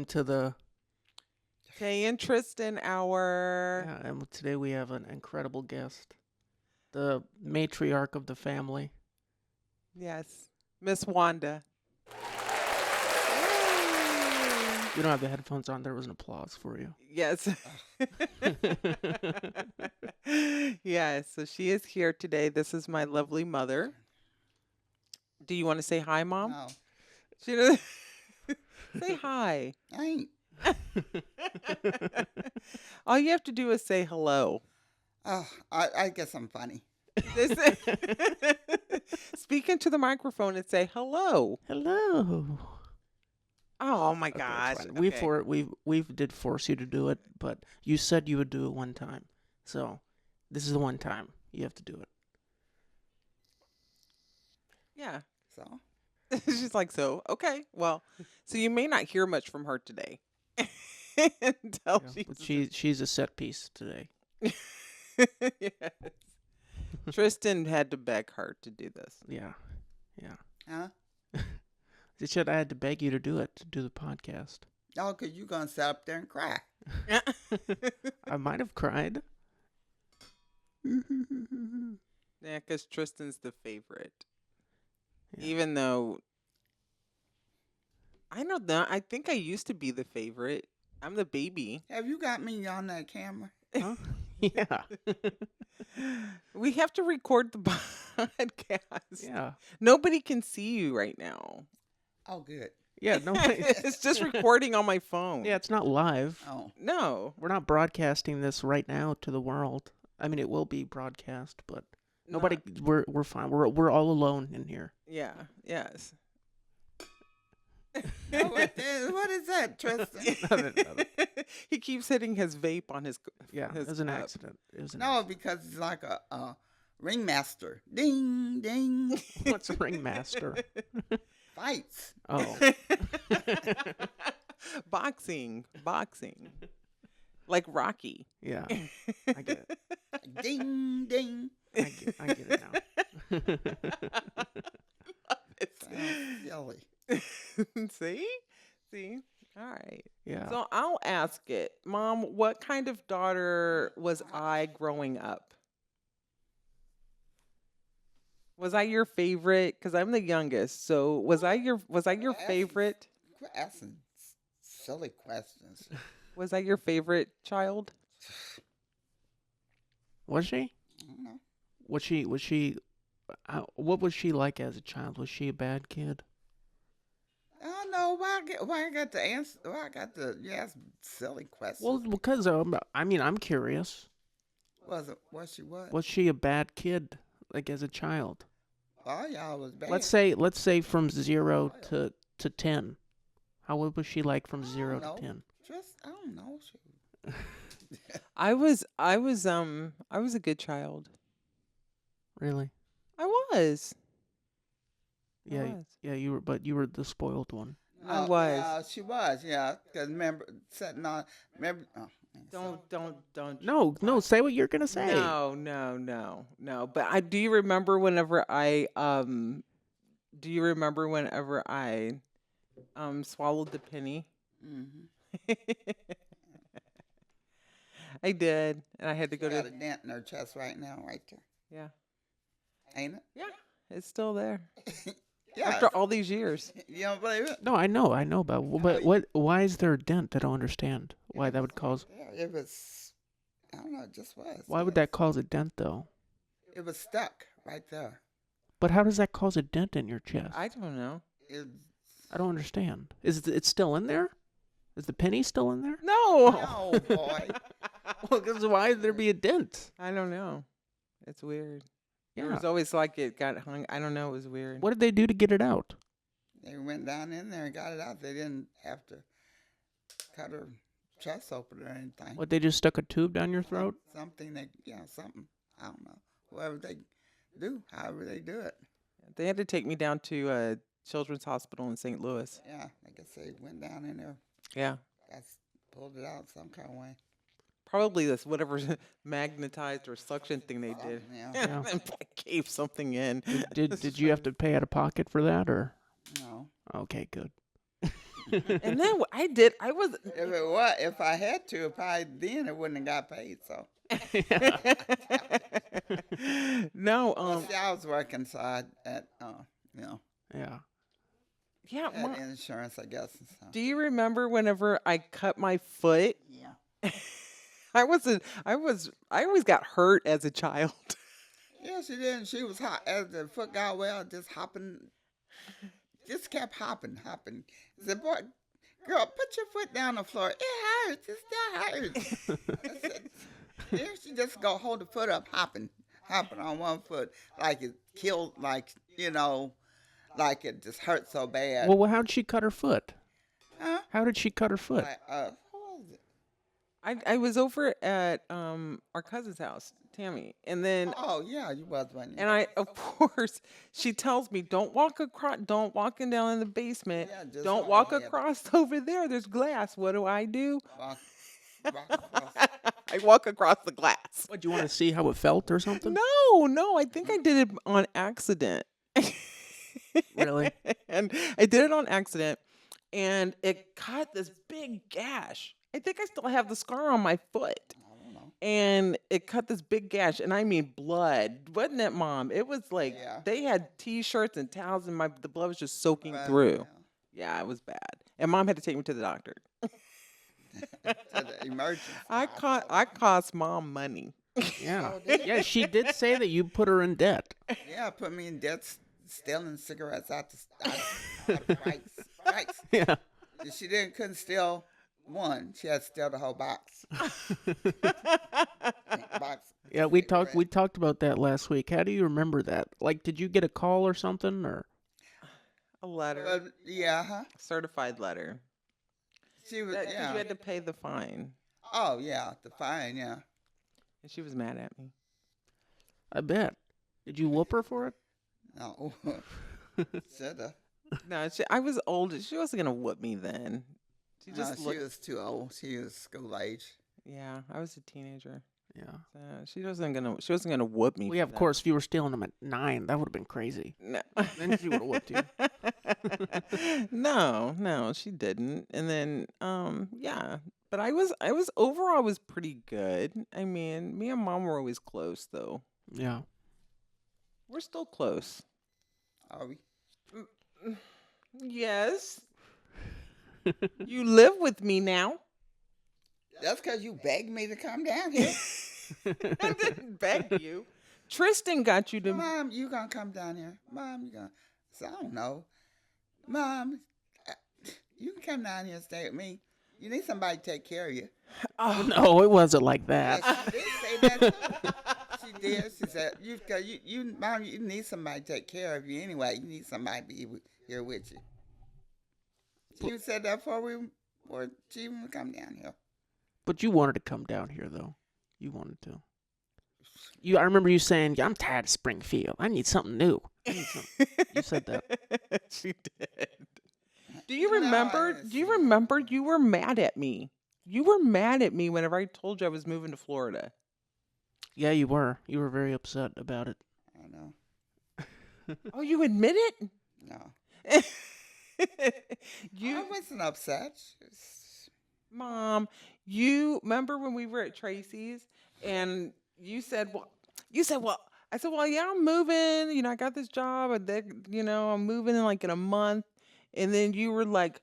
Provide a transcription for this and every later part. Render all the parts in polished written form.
welcome to the Tay and Tristan hour. yeah, and today we have an incredible guest, the matriarch of the family. Yes, Miss Wanda. You don't have the headphones on. There was an applause for you. Yes. Yes, so she is here today. This is my lovely mother. Do you want to say hi, Mom? No, She does. Say hi. I ain't. All you have to do is say hello. Oh, I guess I'm funny. Speak into the microphone and say hello. Hello. Oh my Okay, it's gosh. fine. Okay. We did force you to do it, but you said you would do it one time. So this is the one time you have to do it. Yeah. So, She's like, so, okay. Well, so you may not hear much from her today. Until Yeah, but she's a set piece today. Yes. Tristan had to beg her to do this. Yeah. huh? She said I had to beg you to do it, to do the podcast. Oh, because you're going to sit up there and cry. I might have cried. Yeah, because Tristan's the favorite. Yeah. Even though, I don't know, I think I used to be the favorite. I'm the baby. Have you got me on that camera? Huh? Yeah. We have to record the podcast. Yeah. Nobody can see you right now. Oh, good. Yeah, nobody. It's just recording on my phone. Yeah, it's not live. Oh, No. We're not broadcasting this right now to the world. I mean, it will be broadcast, but nobody. We're fine. We're all alone in here. Yeah. Yes. oh what is that, Tristan? Nothing. He keeps hitting his vape on his. Yeah, it his was an cup. accident. It was an No, because it's like a ringmaster. Ding, ding. accident. What's a ringmaster? Fights. Oh, Boxing. Like Rocky. yeah. I get it. Ding, ding. I get it now. Sounds silly. See? All right. Yeah. So I'll ask it. Mom, what kind of daughter was I growing up? Was I your favorite? Because I'm the youngest. So was I your favorite? Quit asking silly questions. Was I your favorite child? Was she? I don't know. Was she? What was she like as a child? Was she a bad kid? I don't know why I got to answer. Why I got to ask silly questions. Well, because I mean, I'm curious. Was she what? Was she a bad kid, like as a child? Oh, y'all was bad. Let's say from 0 to 10. How old was she like from 0 to 10? Just I don't know. I was a good child. Really? I was. Yeah, was. yeah. You were the spoiled one. I was. Yeah, she was. Yeah, because remember sitting on. Remember. Oh, Don't. No. Say what you're gonna say. No. But do you remember whenever I swallowed the penny? Mm-hmm. I did, and I had to She go got to. a dent in her chest right now, right there. Yeah, Ain't it? yeah, it's still there Yeah. after all these years. You don't believe it? No, I know, but what? Why is there a dent? I don't understand why that would cause. Yeah, it was. I don't know. It just was. Why would that cause a dent though? It was stuck right there. But how does that cause a dent in your chest? I don't know. It, I don't understand. Is it still in there? Is the penny still in there? No. no, boy. Well, because why would there be a dent? I don't know. It's weird. It Yeah. was always like it got hung. I don't know. It was weird. What did they do to get it out? They went down in there and got it out. They didn't have to cut her chest open or anything. What, they just stuck a tube down your throat? Something something. I don't know. Whatever they do, however they do it. They had to take me down to a children's hospital in St. Louis. Yeah, I guess they went down in there, Yeah. pulled it out some kind of way. Probably this whatever magnetized or suction thing they did. Yeah. Yeah. And cave something in. Did you have to pay out of pocket for that or? No. Okay, good. And then what I did, I was if I had to, probably then it wouldn't have got paid. So, Yeah. no, well, see, I was working, so I had, you know, Yeah. yeah, had insurance, I guess. And so. do you remember whenever I cut my foot? Yeah. I always got hurt as a child. Yeah, she didn't. She was hot as the foot got well, just hopping, just kept hopping. I said, boy, girl, put your foot down on the floor. It hurts. It still hurts. I said, then she just go hold the foot up, hopping on one foot, like it killed, like it just hurt so bad. Well, how did she cut her foot? Huh? How did she cut her foot? Like, what was it? I was over at our cousin's house, Tammy, and then Oh yeah, you was one. and I of course she tells me don't walk in down in the basement. Yeah, just Don't go walk ahead. across over there. There's glass. What do? Walk across. I walk across the glass. What, do you want to see how it felt or something? No, I think I did it on accident. Really? And I did it on accident, and it cut this big gash. I think I still have the scar on my foot. I don't know. And it cut this big gash, and I mean blood. Wasn't it, Mom? It was like Yeah. they had T-shirts and towels, and the blood was just soaking But, through. Yeah, it was bad. And Mom had to take me to the doctor. To the emergency. I cost Mom money. Yeah. Oh, did you? Yeah, she did say that you put her in debt. Yeah, put me in debt, stealing cigarettes out the Pikes. Yeah. She couldn't steal one. She had to steal the whole box. Box. Yeah, we talked about that last week. How do you remember that? Like, did you get a call or something, or? A letter, Yeah, huh? certified letter. She was. Because Yeah. you had to pay the fine, Oh yeah, the fine. Yeah. and she was mad at me. I bet. Did you whoop her for it? No. Shoulda. No, I was old. She wasn't gonna whoop me then. She No, just she looked. was too old. She was school age. Yeah, I was a teenager. Yeah. So she wasn't gonna whoop me. Well, yeah, for of that. course, if you were stealing them at 9, that would have been crazy. No. Then she would've whooped you. No, she didn't. And then, yeah. But I was overall I was pretty good. I mean, me and Mom were always close, though. Yeah. We're still close. Are we? Yes. You live with me now. That's because you begged me to come down here. I didn't beg you. Tristan got you to. Mom, you gonna come down here? Mom, you gonna? So I don't know. Mom, you can come down here and stay with me. You need somebody to take care of you. Oh, No, it wasn't like that. Yeah, she did say that too. She did. She said, Mom, you need somebody to take care of you anyway. You need somebody to be here with you. She said that before she even come down here. But you wanted to come down here, though. You wanted to. I remember you saying, "I'm tired of Springfield. I need something new." You said that. She did. Do you No, I remember? didn't Do you see remember? that. You were mad at me. You were mad at me whenever I told you I was moving to Florida. Yeah, you were. You were very upset about it. I know. Oh, you admit it? No. You, I wasn't upset. Mom, you remember when we were at Tracy's and you said, well, I said, well, yeah, I'm moving. You know, I got this job and I'm moving in a month. And then you were like,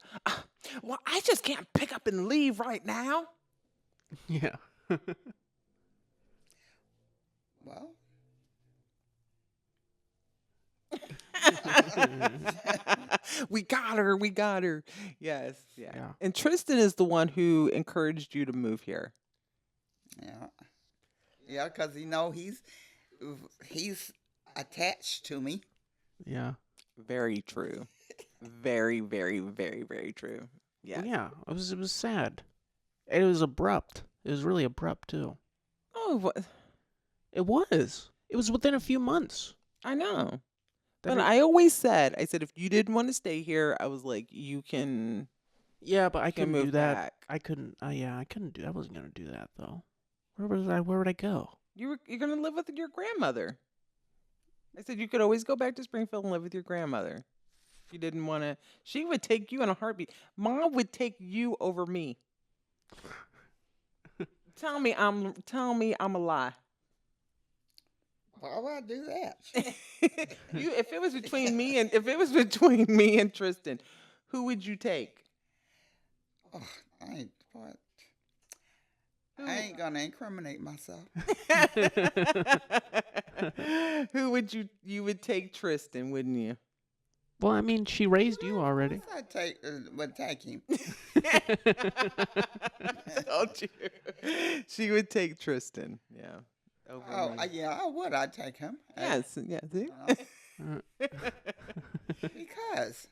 well, I just can't pick up and leave right now. Yeah. Well, We got her. We got her. Yes. Yeah. Yeah. And Tristan is the one who encouraged you to move here. yeah. Yeah, because he's attached to me. Yeah. Very true. Very, very, very, very true. Yeah. Yeah. It was sad. And it was abrupt. It was really abrupt too. Oh, what? It was. It was within a few months. I know. That But it- I always said, if you didn't want to stay here, I was like, you can. Yeah, but I can couldn't move do that. back. I couldn't. I couldn't do. I wasn't gonna do that though. Where would I go? You're gonna live with your grandmother. I said you could always go back to Springfield and live with your grandmother. She didn't want to. She would take you in a heartbeat. Mom would take you over me. Tell me I'm a lie. Why would I do that? If it was between me and Tristan, who would you take? Oh, I ain't, what? Who, I ain't gonna incriminate myself. who would you would take Tristan, wouldn't you? Well, I mean, she raised you already. Of course would take him. Don't you? She would take Tristan. Yeah. Over Oh, me. yeah, I would. I'd take him. Yes. Yeah. See? Because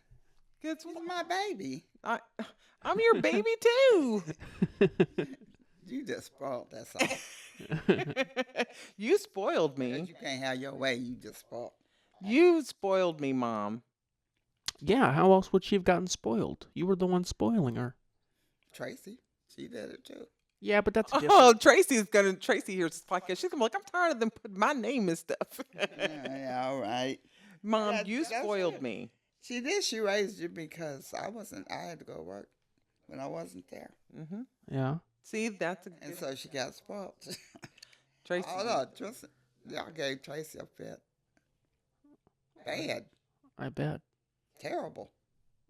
Guess he's what? my baby. I'm your baby too. You just spoiled, that's all. You spoiled Because me. you can't have your way, you just spoiled. You spoiled me, Mom. Yeah, how else would she have gotten spoiled? You were the one spoiling her. Tracy, she did it too. Yeah, but that's different. Oh, Tracy hears this podcast. She's gonna be like, I'm tired of them putting my name and stuff. Yeah, all right. Mom, That's- you that's spoiled it. me. She did. She raised you because I had to go to work when I wasn't there. Hmm. Yeah. See, that's a And good so she got spoiled. Tracy. Oh, no, Tristan, y'all gave Tracy a fit. Bad. I bet. Terrible.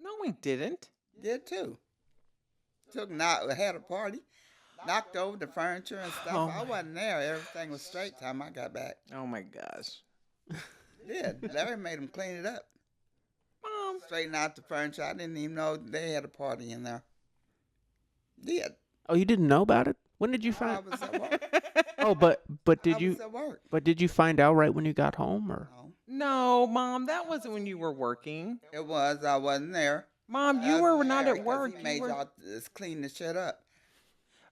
No, we didn't. Did too. Had a party, knocked over the furniture and stuff. Oh, I wasn't there. Everything was straight time I got back. Oh my gosh. Did. Larry made him clean it up. Mom. Straighten out the furniture. I didn't even know they had a party in there. Did. Oh, you didn't know about it? When did you I find? was at work. Oh, but I did you? was at work. But did you find out right when you got home, or? No, No, Mom, that wasn't when you were working. it was. I wasn't there. Mom, I you was were not there at 'cause work. He You made were- y'all just clean the shit up.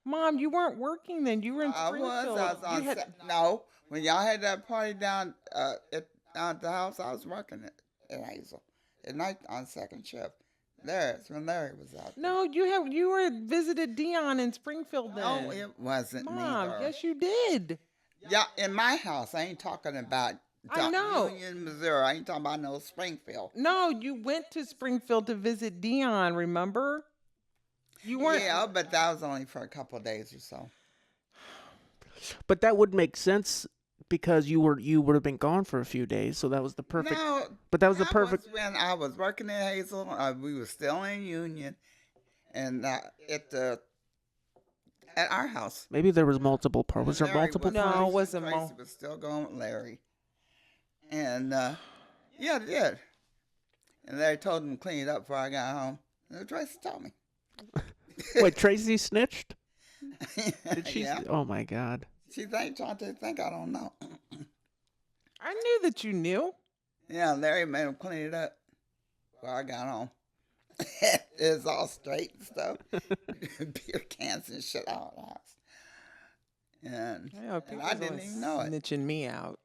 Mom, you weren't working then. You were in I was. Springfield. I was on. You had- No, when y'all had that party down at the house, I was working at Hazel at night on second shift. That's when Larry was out. there. No, you were visited Dion in Springfield then. No, it wasn't. Mom, neither. yes you did. Yeah, in my house. I ain't talking about I know. Union, Missouri. I ain't talking about no Springfield. No, you went to Springfield to visit Dion, remember? You weren't Yeah, but that was only for a couple of days or so. But that would make sense because you would have been gone for a few days, so that was the perfect. No, But that was the that perfect. was when I was working in Hazel. We were still in Union, and at our house. Maybe there was multiple parts. Was there Larry multiple No, parties? it wasn't Tracy mul- was still going with Larry, and yeah, it did. And Larry told him to clean it up before I got home. And Tracy told me. Wait, Tracy snitched? Did she? Yeah. Oh my God. She trying to think I don't know. I knew that you knew. Yeah, Larry made him clean it up before I got home. It's all straight and stuff. Beer cans and shit all the house. And, Yeah, and people's I didn't always even know it. snitching me out.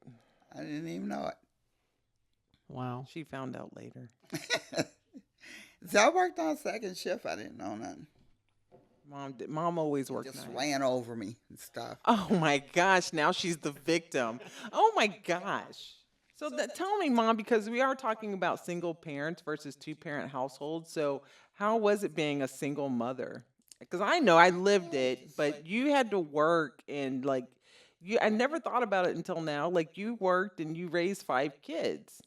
I didn't even know Wow. She found out later. it. So I worked on second shift. I didn't know nothing. Mom always worked Just nights. ran over me and stuff. Oh my gosh, now she's the victim. Oh my gosh. So tell me, Mom, because we are talking about single parents versus two-parent households. So how was it being a single mother? Because I know I lived it, but you had to work and like I never thought about it until now. Like you worked and you raised 5 kids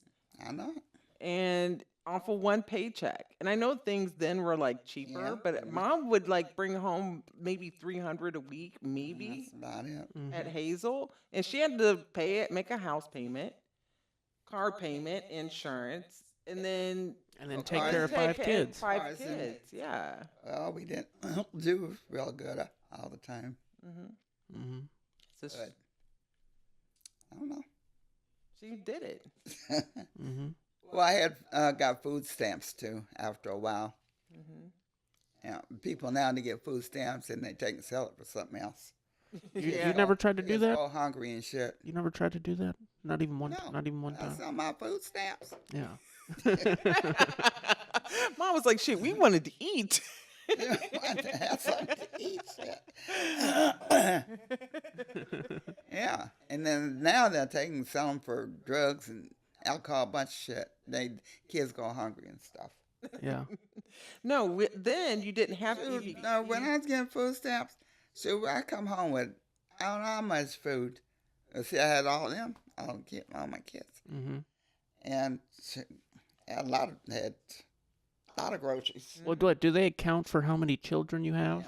I know. and off of one paycheck. And I know things then were like cheaper, Yeah. but Mom would like bring home maybe $300 a week, maybe That's about it. at Hazel, and she had to pay it, make a house payment, car payment, insurance, and then And then Okay. take care of 5 kids. Five Cars and- kids, yeah. Well, we didn't do real good all the time. Hmm. Hmm. So she, But I don't know. she did it. Hmm. Well, I had got food stamps too after a while. Hmm. Yeah, people now they get food stamps and they take and sell it for something else. You Yeah. never tried to They do get that? so hungry and shit. You never tried to do that? Not even one. No, Not even one I time. sell my food stamps. Yeah. Mom was like, "Shit, we wanted to eat." Want to have something to eat, shit. Yeah, and then now they're taking some for drugs and alcohol, a bunch of shit. Kids go hungry and stuff. Yeah. No, then you didn't have Shoot, EBT. no, when I was getting food stamps, shoot, I come home with I don't know how much food. See, I had all them, all my kids, Mm-hmm. and shoot, had had a lot of groceries. Well, do they account for how many children you have?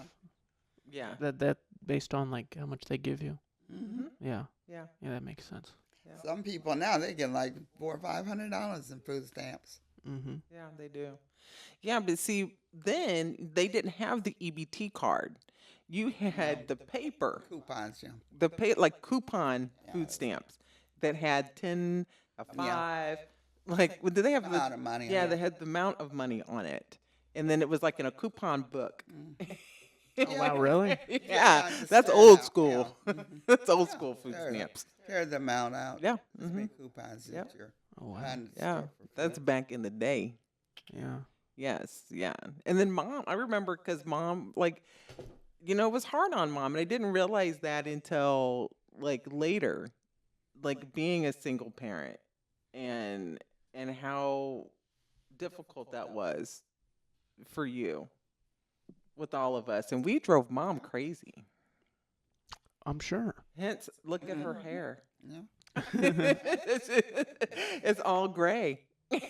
Yeah. That based on like how much they give you? Hmm. Yeah. Yeah. Yeah, that makes sense. Some people now they get like $400 or $500 in food stamps. Mm-hmm. Yeah, they do. Yeah, but see, then they didn't have the EBT card. You had the paper, Coupons, yeah. like coupon food stamps that had 10, a 5. Like, did they have Amount of money on Yeah, it. they had the amount of money on it, and then it was like in a coupon book. Oh, wow, really? Yeah, I just that's said old out, school. yeah. Mhm. That's old Yeah, school food sure. stamps. Tear the amount out. Yeah. This Hmm. many coupons Yep. that you're Oh, wow. buying at the Yeah, store for that's food. back in the day. Yeah. Yes, yeah. And then mom, I remember because mom, like, it was hard on mom, and I didn't realize that until like later, like being a single parent, and how difficult that was for you with all of us, and we drove mom crazy. I'm sure. Hence, look at her hair. Yeah. It's all gray. I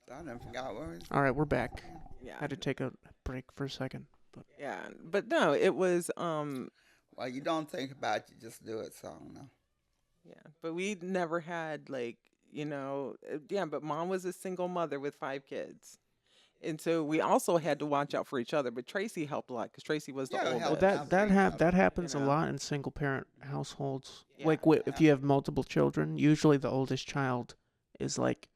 done forgot where it was. All right, we're back. Yeah, Had to take a break for a second. But yeah, but no, it was Well, you don't think about it, you just do it. So I don't know. yeah, but we never had like, yeah, but mom was a single mother with 5 kids. And so we also had to watch out for each other, but Tracy helped a lot because Tracy was the Yeah, it oldest. well, helped. that happens You a know. lot in single parent households. Yeah. Like if you have multiple children, usually the oldest child is like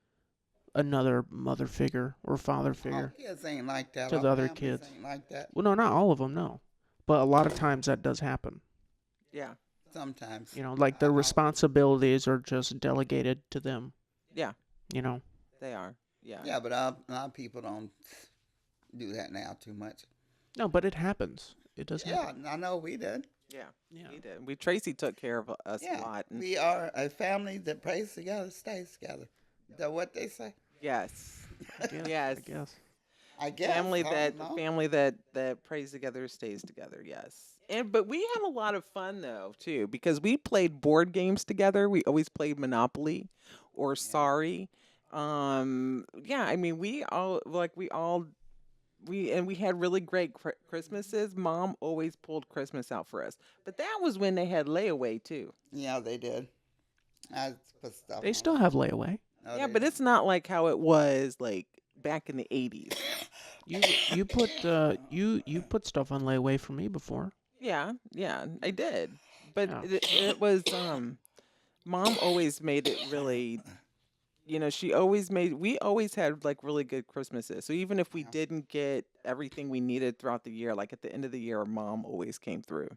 another mother figure or father All figure. kids ain't like that. To All the other families kids. ain't like that. Well, no, not all of them, no. But a lot of times that does happen. Yeah, Sometimes. You know, like the responsibilities are just delegated to them. Yeah. You know. they are. Yeah. Yeah, but a lot of people don't do that now too much. No, but it happens. It does happen. Yeah, I know we did. Yeah. Yeah. We did. Tracy took care of us a Yeah, lot. And we are a family that prays together, stays together. Is that what they say? yes. I guess, Yes. I guess. I guess. Family I that don't know. family that prays together stays together. Yes. But we had a lot of fun though too because we played board games together. We always played Monopoly or Sorry. Yeah, I mean we had really great Christmases. Mom always pulled Christmas out for us. But that was when they had layaway too. Yeah, they did. I put stuff. They on. still have layaway. No, Yeah, they but didn't. it's not like how it was like back in the 80s. You put you put stuff on layaway for me before. Yeah, I did. But Yeah. it was mom always made it really we always had like really good Christmases. So even if we didn't get everything we needed throughout the year, like at the end of the year, mom always came through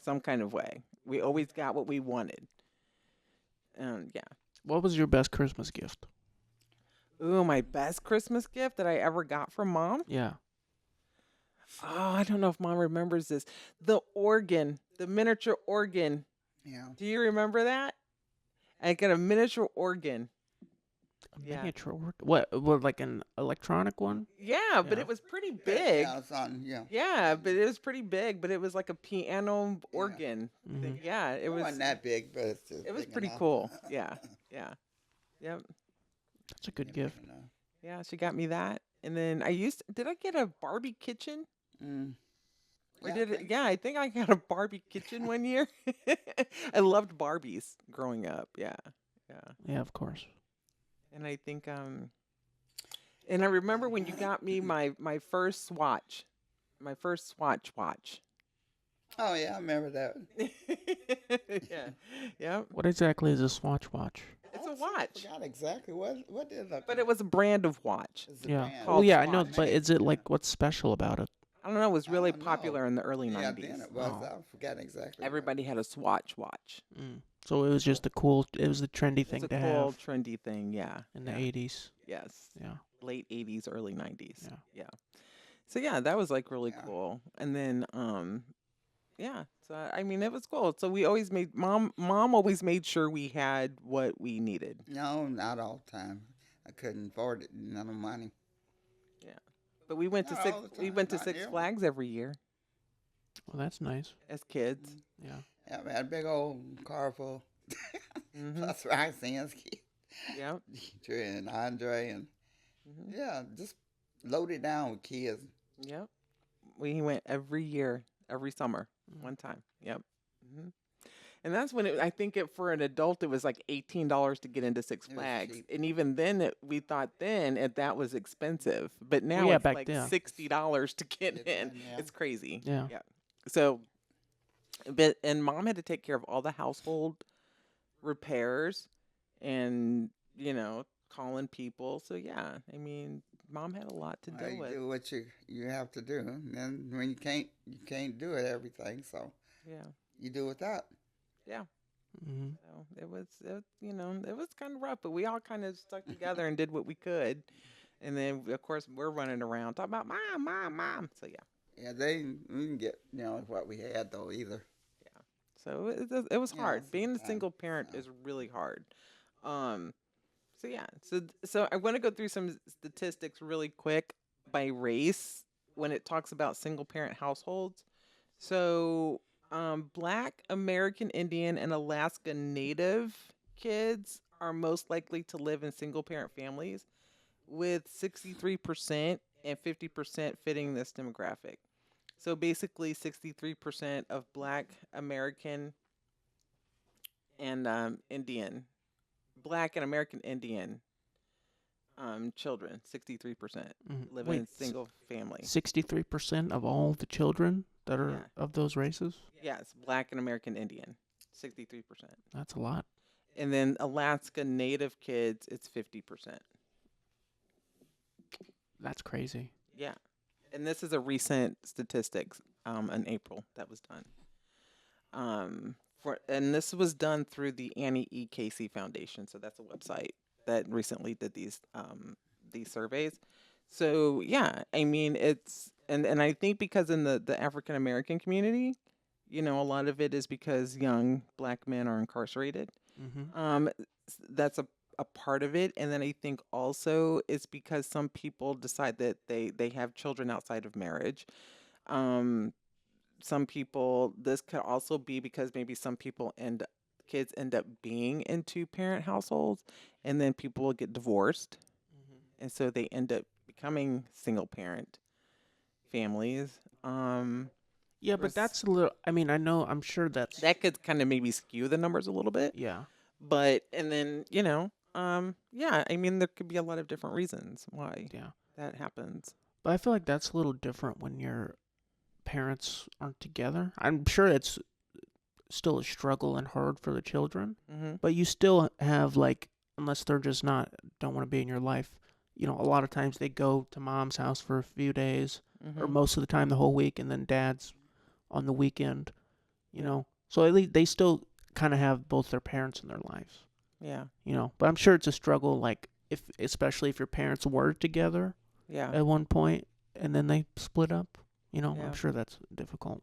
some kind of way. We always got what we wanted. Yeah. What was your best Christmas gift? Ooh, my best Christmas gift that I ever got from mom? Yeah. Oh, I don't know if mom remembers this. The organ, the miniature organ. Yeah. Do you remember that? I got a miniature organ. A Yeah. miniature work. What? Like an electronic one? Yeah, but Yeah. it was pretty big. Yeah, it's on. Yeah. Yeah, but it was pretty big, but it was like a piano organ. Mhm. Yeah, it was wasn't that big, but it's just it was big pretty enough. cool. Yeah. Yeah. Yep. That's a good Yeah, gift. big enough. Yeah, she got me that. And then did I get a Barbie kitchen? Mm. Or Yeah, did I it? think Yeah, I think I got a Barbie kitchen one year. I loved Barbies growing up. Yeah. Yeah. Yeah, of course. And I think and I remember when you got me my first Swatch. My first Swatch watch. Oh yeah, I remember that. Yeah. Yeah. What exactly is a Swatch watch? It's a I watch. forgot exactly what did it look. But it was a brand of watch. It's a Yeah. brand. Oh Called yeah, I know. Swatch. But is it like what's special about it? I don't know, it was really don't know. popular in the early Yeah, 90s. then it was. Oh. I forgot exactly. what. Everybody had a Swatch watch. Mm. So it was just a cool. It was the trendy It's thing a to cool, have trendy thing, yeah. in the yeah. 80s. Yes. Yeah. Late 80s, early 90s. Yeah. Yeah. So yeah, that was like really Yeah. cool. And then Yeah. So I mean, it was cool. So we always made mom always made sure we had what we needed. No, not all the time. I couldn't afford it. None of money. Yeah. But we went to Not all the time. Not Six nearly. Flags every year Well, that's nice. as kids. Yeah. Yeah, we had a big old car full. Mhm. Plus Roxanne's kids. Yep. Trey and Andre and Mhm. yeah, just loaded down with kids. Yep. We went every year, every summer, Mm. one time. Yep. Mhm. And that's when I think it for an adult it was like $18 to get into Six It was Flags, cheap. and even then we thought then that was expensive, but now yeah, it's back like then. $60 to get Get in. in, yeah. It's crazy. Yeah. Yeah. So, and mom had to take care of all the household repairs, and calling people. So yeah, I mean, mom had a lot to Well, deal you with. do what you have to do. And then when you can't do it everything, so Yeah. you do without. Yeah. Hmm. So it was kind of rough, but we all kind of stuck together and did what we could. And then, of course, we're running around talking about mom, mom, mom. So, yeah. Yeah, they didn't get what we had though either. Yeah. So it was You know, hard. Being a sometimes. single parent So. is really hard. Um, so, yeah. So I want to go through some statistics really quick by race when it talks about single parent households. So, Black American Indian and Alaska Native kids are most likely to live in single parent families, with 63% and 50% fitting this demographic. So basically, 63% of Black American and Black and American Indian children, 63% live Wait, in single family. 63% of all the children that are Yeah. of those races? Yes, Black and American Indian, 63%. That's a lot. And then Alaska Native kids, it's 50%. That's crazy. Yeah. And this is a recent statistics in April that was done. And this was done through the Annie E. Casey Foundation. So that's a website that recently did these surveys. So yeah, I mean and I think because in the African American community, a lot of it is because young Black men are incarcerated. Mm-hmm. That's a part of it, and then I think also it's because some people decide that they have children outside of marriage. Um, some people, this could also be because maybe some people kids end up being in two parent households, and then people will get divorced, and so they end up becoming single parent families. Yeah, but that's a little. I mean, I'm sure that's. That could kind of maybe skew the numbers a little bit. Yeah. But and then yeah, I mean there could be a lot of different reasons why Yeah. that happens. But I feel like that's a little different when your parents aren't together. I'm sure it's still a struggle and hard for the children, Mm-hmm. but you still have, like, unless they're just don't want to be in your life, a lot of times they go to mom's house for a few days, Mm-hmm. or most of the time the whole week, and then dad's on the weekend, you Yeah. know. So at least they still kind of have both their parents in their lives, Yeah. But I'm sure it's a struggle, like, especially if your parents were together Yeah. at one point and then they split up, Yeah. I'm sure that's difficult.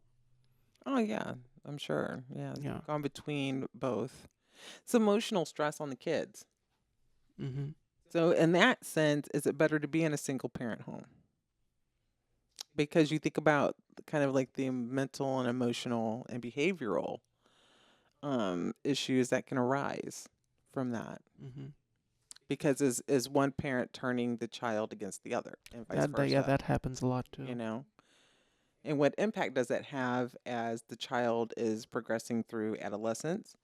Oh yeah, I'm sure. Yeah. Yeah. Gone between both. It's emotional stress on the kids. Mm-hmm. So in that sense, is it better to be in a single parent home? Because you think about kind of like the mental and emotional and behavioral issues that can arise from that. Mm-hmm. Because is one parent turning the child against the other and vice versa. Yeah, that happens a lot too. And what impact does that have as the child is progressing through adolescence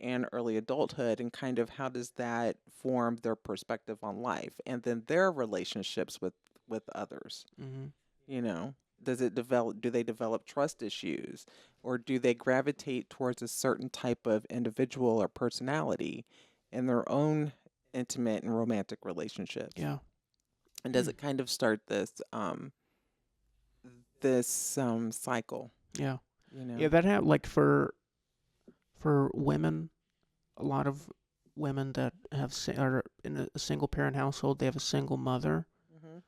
and early adulthood, and kind of how does that form their perspective on life and then their relationships with others? Mm-hmm. Do they develop trust issues, or do they gravitate towards a certain type of individual or personality in their own intimate and romantic relationships? Yeah. And does it kind of start this cycle? Yeah. Yeah, that like for women, a lot of women that are in a single parent household, they have a single mother. Mm-hmm.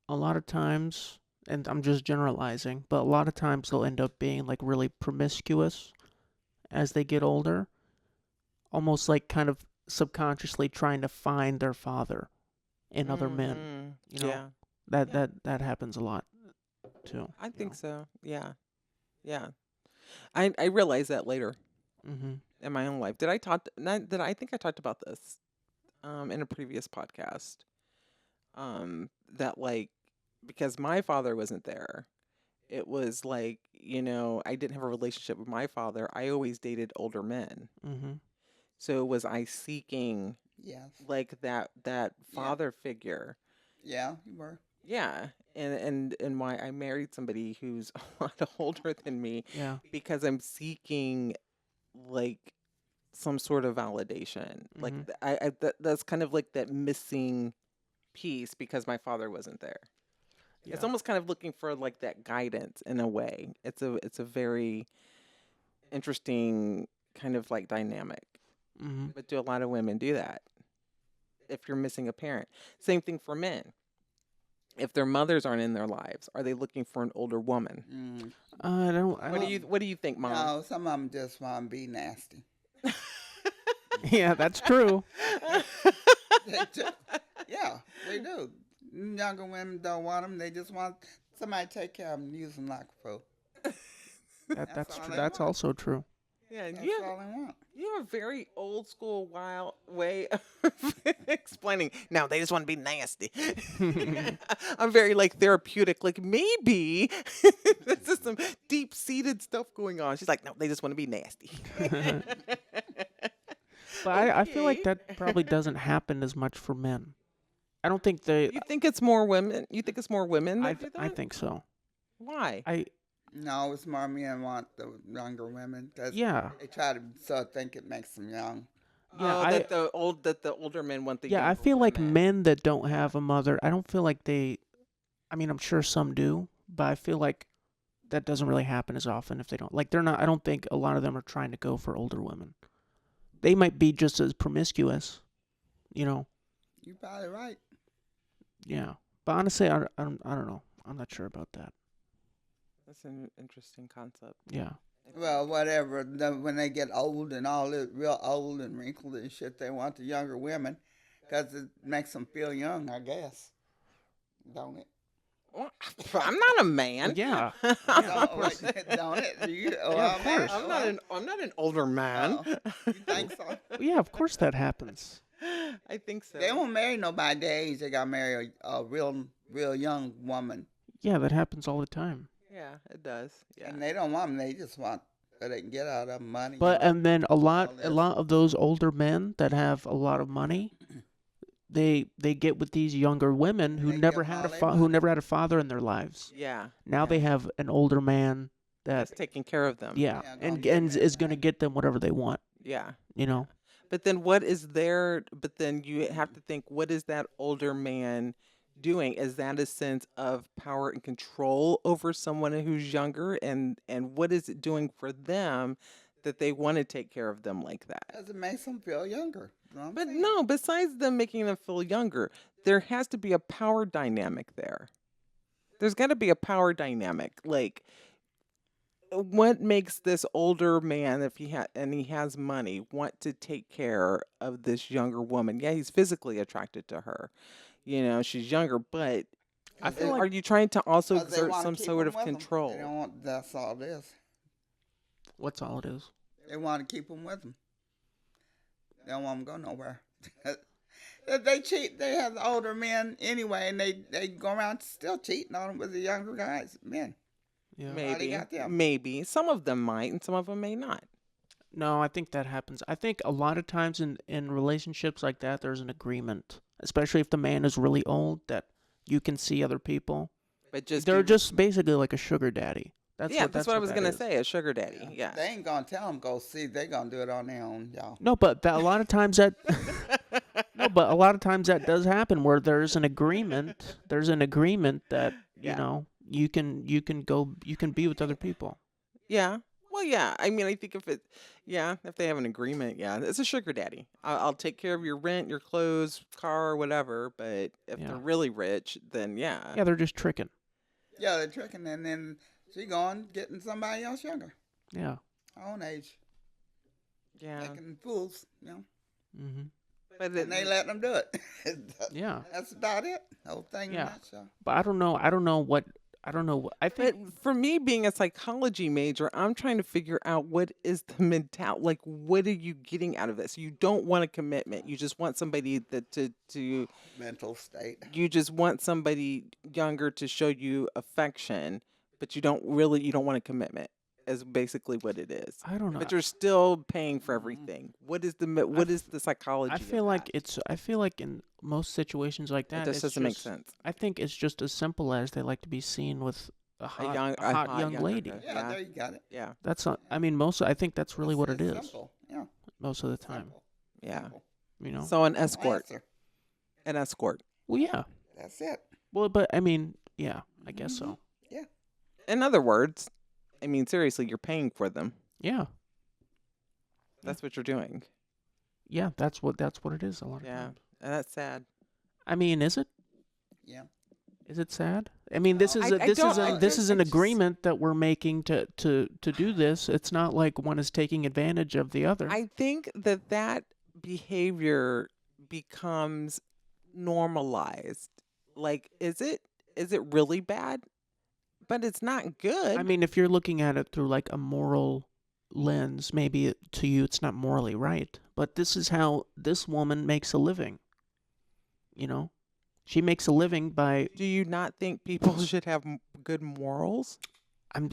A lot of times and I'm just generalizing, but a lot of times they'll end up being like really promiscuous as they get older, almost like kind of subconsciously trying to find their father in other men. Mhm. You know, Yeah. that happens a lot too. I think so. Yeah. Yeah. I realized that later Mm-hmm. in my own life. Did I talk? Not that I think I talked about this in a previous podcast. That like because my father wasn't there, it was like I didn't have a relationship with my father. I always dated older men. Mm-hmm. So was I seeking Yes. like that Yeah. father figure? Yeah, you were. Yeah. And why I married somebody who's a lot older than me Yeah. because I'm seeking like some sort of validation. Like Mhm. that's kind of like that missing piece because my father wasn't there. Yeah. It's almost kind of looking for like that guidance in a way. It's a very interesting kind of like dynamic. Mm-hmm. But do a lot of women do that? If you're missing a parent. Same thing for men. If their mothers aren't in their lives, are they looking for an older woman? Mm. I don't. I What do don't. you what do you think, Mom? No, some of them just want to be nasty. Yeah, that's true. They just, yeah, they do. Younger women don't want them. They just want somebody to take care of them, use them like a fool. That's all true. they That's want. also true. Yeah, That's you have, all they want. you have a very old school wild way of explaining. No, they just want to be nasty. I'm very like therapeutic. Like maybe this is some deep seated stuff going on. She's like, no, they just want to be nasty. But I feel like Okay. that probably doesn't happen as much for men. I don't think they. You think it's more women? You think it's more women that do that? I think so. Why? I No, it's more men want the younger women. yeah They try to think it makes them young. yeah Oh, I that the older men want the yeah I younger feel like women. men that don't have a mother. I don't feel like they. I mean, I'm sure some do, but I feel like that doesn't really happen as often if they don't. Like they're not. I don't think a lot of them are trying to go for older women. They might be just as promiscuous, you know. You're probably right. Yeah, but honestly, I don't know. I'm not sure about that. That's an interesting concept. Yeah. Well, whatever. When they get old and all this, real old and wrinkled and shit, they want the younger women because it makes them feel young, I guess. Don't it? Well, I'm not a man. Well, yeah. Don't it? You, Yeah, of course. I'm not an older man. You think so? Well, yeah, of course that happens. I think so. They won't marry nobody their age. They got to marry a real young woman. Yeah, that happens all the time. Yeah, it does. Yeah. And they don't want them. They just want what they can get out of them money. But and then a lot this. of those older men that have a lot of money, they get with these younger women who They never give 'em had all a their who money. never had a father in their lives. Yeah. Now they have an older man that That's taking care of them. yeah, Yeah, and gonna get them is going to everything. get them whatever they want, Yeah. you know. But then what is there? But then you have to think, what is that older man doing? Is that a sense of power and control over someone who's younger? And what is it doing for them that they want to take care of them like that? Because it makes them feel younger. You know what I'm But saying? no, besides them making them feel younger, there has to be a power dynamic there. There's got to be a power dynamic. Like, what makes this older man, if he has money, want to take care of this younger woman? Yeah, he's physically attracted to her. She's younger, but I feel like are you trying to also 'Cause they exert wanna some keep sort 'em of with 'em. control? They don't want. That's all it is. what's all it is. They want to keep them with them. They don't want them to go nowhere. They cheat. They have the older men anyway, and they go around still cheating on them with the younger guys, men. Yeah. Maybe, got them. maybe some of them might, and some of them may not. No, I think that happens. I think a lot of times in relationships like that, there's an agreement, especially if the man is really old, that you can see other people. But just They're be- just basically like a sugar daddy. That's that's what I was that gonna is. say. A sugar daddy. Yeah. They ain't gonna tell them go see. They gonna do it on their own, y'all. No, but a lot of times that no, but a lot of times that does happen where there's an agreement. There's an agreement that Yeah. you know you can be with other people. Yeah. Well, yeah. I mean, I think if they have an agreement, yeah, it's a sugar daddy. I'll take care of your rent, your clothes, car, whatever. But if Yeah. they're really rich, then yeah. Yeah, they're just tricking. Yeah, they're tricking, and then she going getting somebody else younger, Yeah. her own age, Yeah. making fools, you know, Mhm. But and they let them do it. Yeah. That's about it. The whole thing in a Yeah. nutshell. But I don't know. I don't know what. I don't know. I think. But for me, being a psychology major, I'm trying to figure out what is the mental, like, what are you getting out of this? You don't want a commitment. You just want somebody that to Mental state. you just want somebody younger to show you affection, but you don't want a commitment. Is basically what it is. I don't know. But you're still paying for Mhm. everything. What is the psychology I of feel like that? it's. I feel like in most situations like It that, just it's doesn't make just. sense. I think it's just as simple as they like to be seen with a A hot hot young younger lady. guy. Yeah, Yeah. there you got it. Yeah. That's not. I Yeah. mean, most. I think that's really what it It's is. simple. Yeah, Most of the time, simple. Yeah. Simple. you know. So an Simple escort. answer. An escort. Well, yeah. That's it. Well, but I mean, yeah. I guess Mhm. so. Yeah. In other words, I mean, seriously, you're paying for them. Yeah. That's what you're doing. Yeah. That's what it is a lot of Yeah. times. And that's sad. I mean, is it? Yeah. Is it sad? I mean, this No. is I a, this don't- is a, I- this is I an just- agreement that we're making to do this. It's not like one is taking advantage of the other. I think that behavior becomes normalized. Like, is it really bad? But it's not good. I mean, if you're looking at it through like a moral lens, maybe to you it's not morally right. But this is how this woman makes a living. You know, she makes a living by. Do you not think people should have good morals? I'm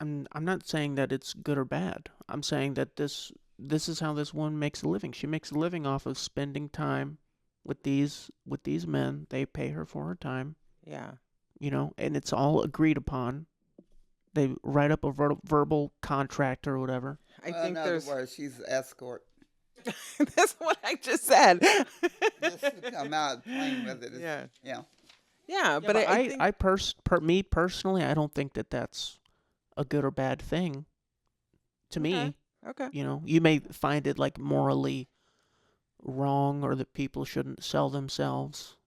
I'm not saying that it's good or bad. I'm saying that this is how this woman makes a living. She makes a living off of spending time with these men. They pay her for her time, Yeah. you know, and it's all agreed upon. They write up a verbal contract or whatever. I Well, think in other there's words, she's an escort. that's what I just said. Just to come out plain with it. Yeah. Yeah. Yeah, but I think Me personally, I don't think that that's a good or bad thing. To me, okay. you know, you may find it like morally wrong or that people shouldn't sell themselves,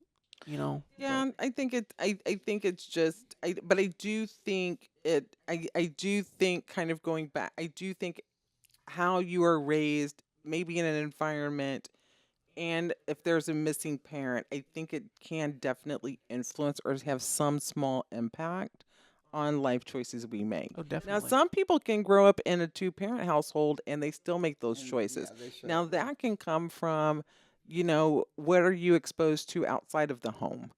you know. Yeah, I think I think it's just but I do think I do think kind of going back I do think how you are raised maybe in an environment and if there's a missing parent, I think it can definitely influence or have some small impact on life choices we make. Oh, Now, definitely. some people can grow up in a two-parent household and they still make those And, choices. Yeah, they should. Now, that can come from, what are you exposed to outside of the home?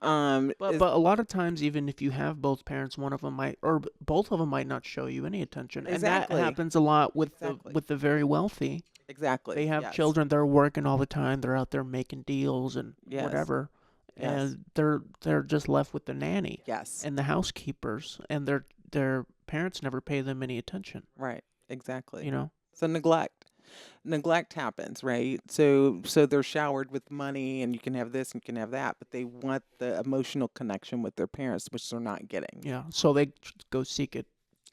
But a lot of times, even if you have both parents, one of them might or both of them might not show you any attention, Exactly. and that happens a lot with Exactly. the very wealthy. Exactly. They have yes. children. They're working all the time. They're out there making deals and Yes. whatever, Yes. and they're just left with the nanny Yes. and the housekeepers, and their parents never pay them any attention. Right. Exactly. You know. So neglect happens, right? So they're showered with money and you can have this and you can have that, but they want the emotional connection with their parents, which they're not getting. Yeah. So they go seek it.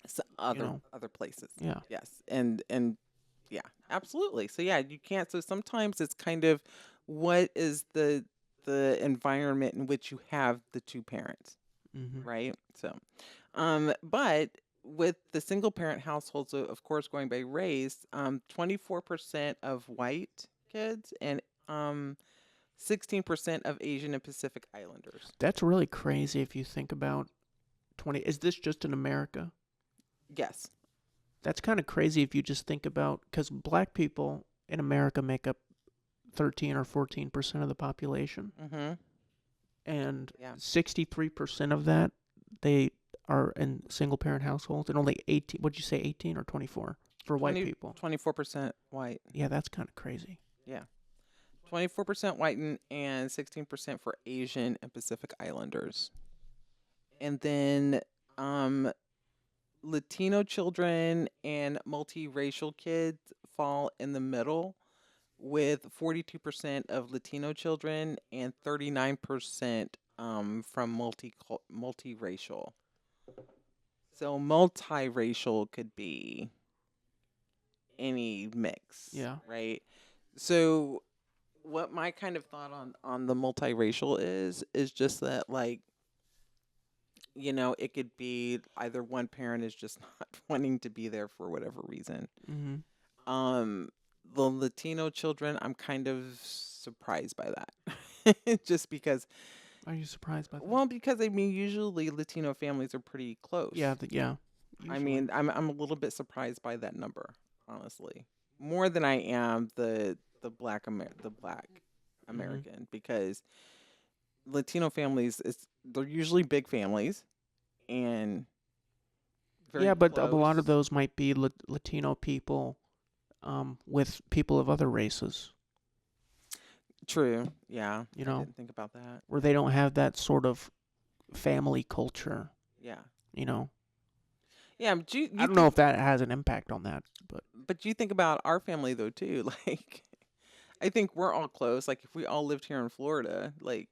So other know. other places. Yeah. Yes. And yeah, absolutely. So yeah, you can't so sometimes it's kind of what is the environment in which you have the two parents, Mm-hmm. right? So but with the single parent households, of course, going by race, 24% of white kids and 16% of Asian and Pacific Islanders. That's really crazy if you think about 20. Is this just in America? Yes. That's kind of crazy if you just think about because black people in America make up 13 or 14% of the population, Mm-hmm. and Yeah. 63% of that they are in single parent households, and only 18. What'd you say, 18 or 24 for white people? 24% white. Yeah, that's kind of crazy. 24% white and 16% for Asian and Pacific Islanders. And then Latino children and multiracial kids fall in the middle with 42% of Latino children and 39% from multiracial. So multiracial could be any mix. Yeah. Right? So what my kind of thought on the multiracial is just that like it could be either one parent is just not wanting to be there for whatever reason. Mm-hmm. Um, the Latino children, I'm kind of surprised by that. Just because, Are you surprised by that? well, because I mean, usually Latino families are pretty close. Yeah, yeah. I Usually. mean, I'm a little bit surprised by that number, honestly, more than I am the black American, because Latino families they're usually big families and very Yeah, but a lot of close. those might be Latino people, with people of other races. True. Yeah. You I know, didn't think about that. where they don't have that sort of family culture. Yeah. You know, Yeah. But you I don't know think if that has an impact on that, but but you think about our family though too. Like I think we're all close. Like if we all lived here in Florida, like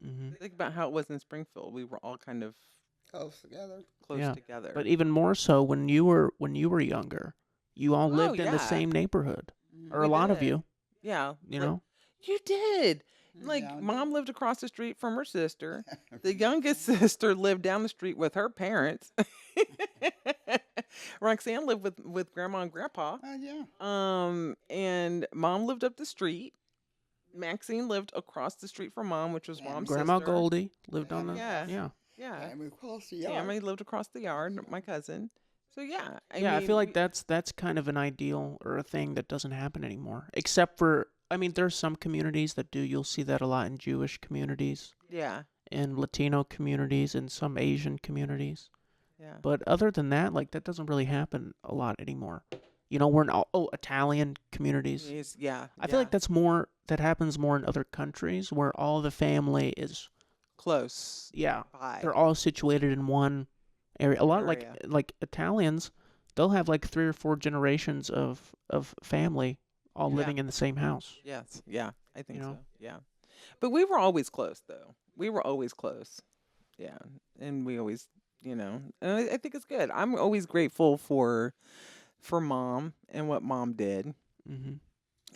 hmm think about how it was in Springfield. We were all kind of Close together. close yeah. together. But even more so when you were younger, you all Oh lived in the yeah. same neighborhood, or a We lot of did. you. Yeah. You Like know, you did. Like Yeah. mom lived across the street from her sister. The youngest sister lived down the street with her parents. Roxanne lived with grandma and grandpa. Yeah. And mom lived up the street. Maxine lived across the street from mom, which was mom's Grandma sister. Goldie lived on the Family. Yeah. yeah. Yeah. Family close to yard. Tammy lived across the yard, my cousin. So yeah, I Yeah, I feel mean, like that's kind of an ideal or a thing that doesn't happen anymore. Except for, I mean, there's some communities that do. You'll see that a lot in Jewish communities, yeah, in Latino communities, and some Asian communities. yeah, But other than that, like that doesn't really happen a lot anymore. You know, we're in Italian communities. yeah. I feel like that happens more in other countries where all the family is, close yeah, by they're all situated in one area. A lot area. like Italians, they'll have like 3 or 4 generations of family all Yeah. living in the same house. Yes, yeah, I think You know? so. Yeah, but we were always close, though. We were always close. Yeah, and we always, and I think it's good. I'm always grateful for mom and what mom did. Mm-hmm.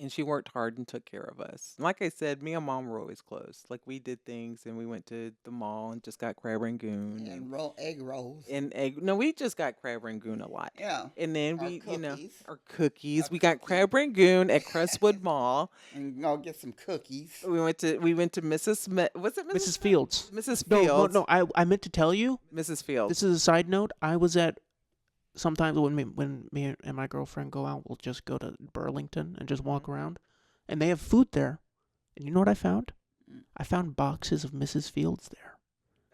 And she worked hard and took care of us. Like I said, me and mom were always close. Like we did things, and we went to the mall and just got crab rangoon And egg rolls. and egg. No, we just got crab rangoon a lot. Yeah. And then Our we, cookies. our cookies. Our We got cookies. crab rangoon at Crestwood Mall. And go get some cookies. We went to Mrs. Smith. Was it Mrs. Mrs. Smith? Fields. Mrs. No, Fields. no. I meant to tell you. Mrs. Fields. This is a side note. I was at sometimes when me and my girlfriend go out, we'll just go to Burlington and just walk around, and they have food there. And you know what I found? I found boxes of Mrs. Fields there.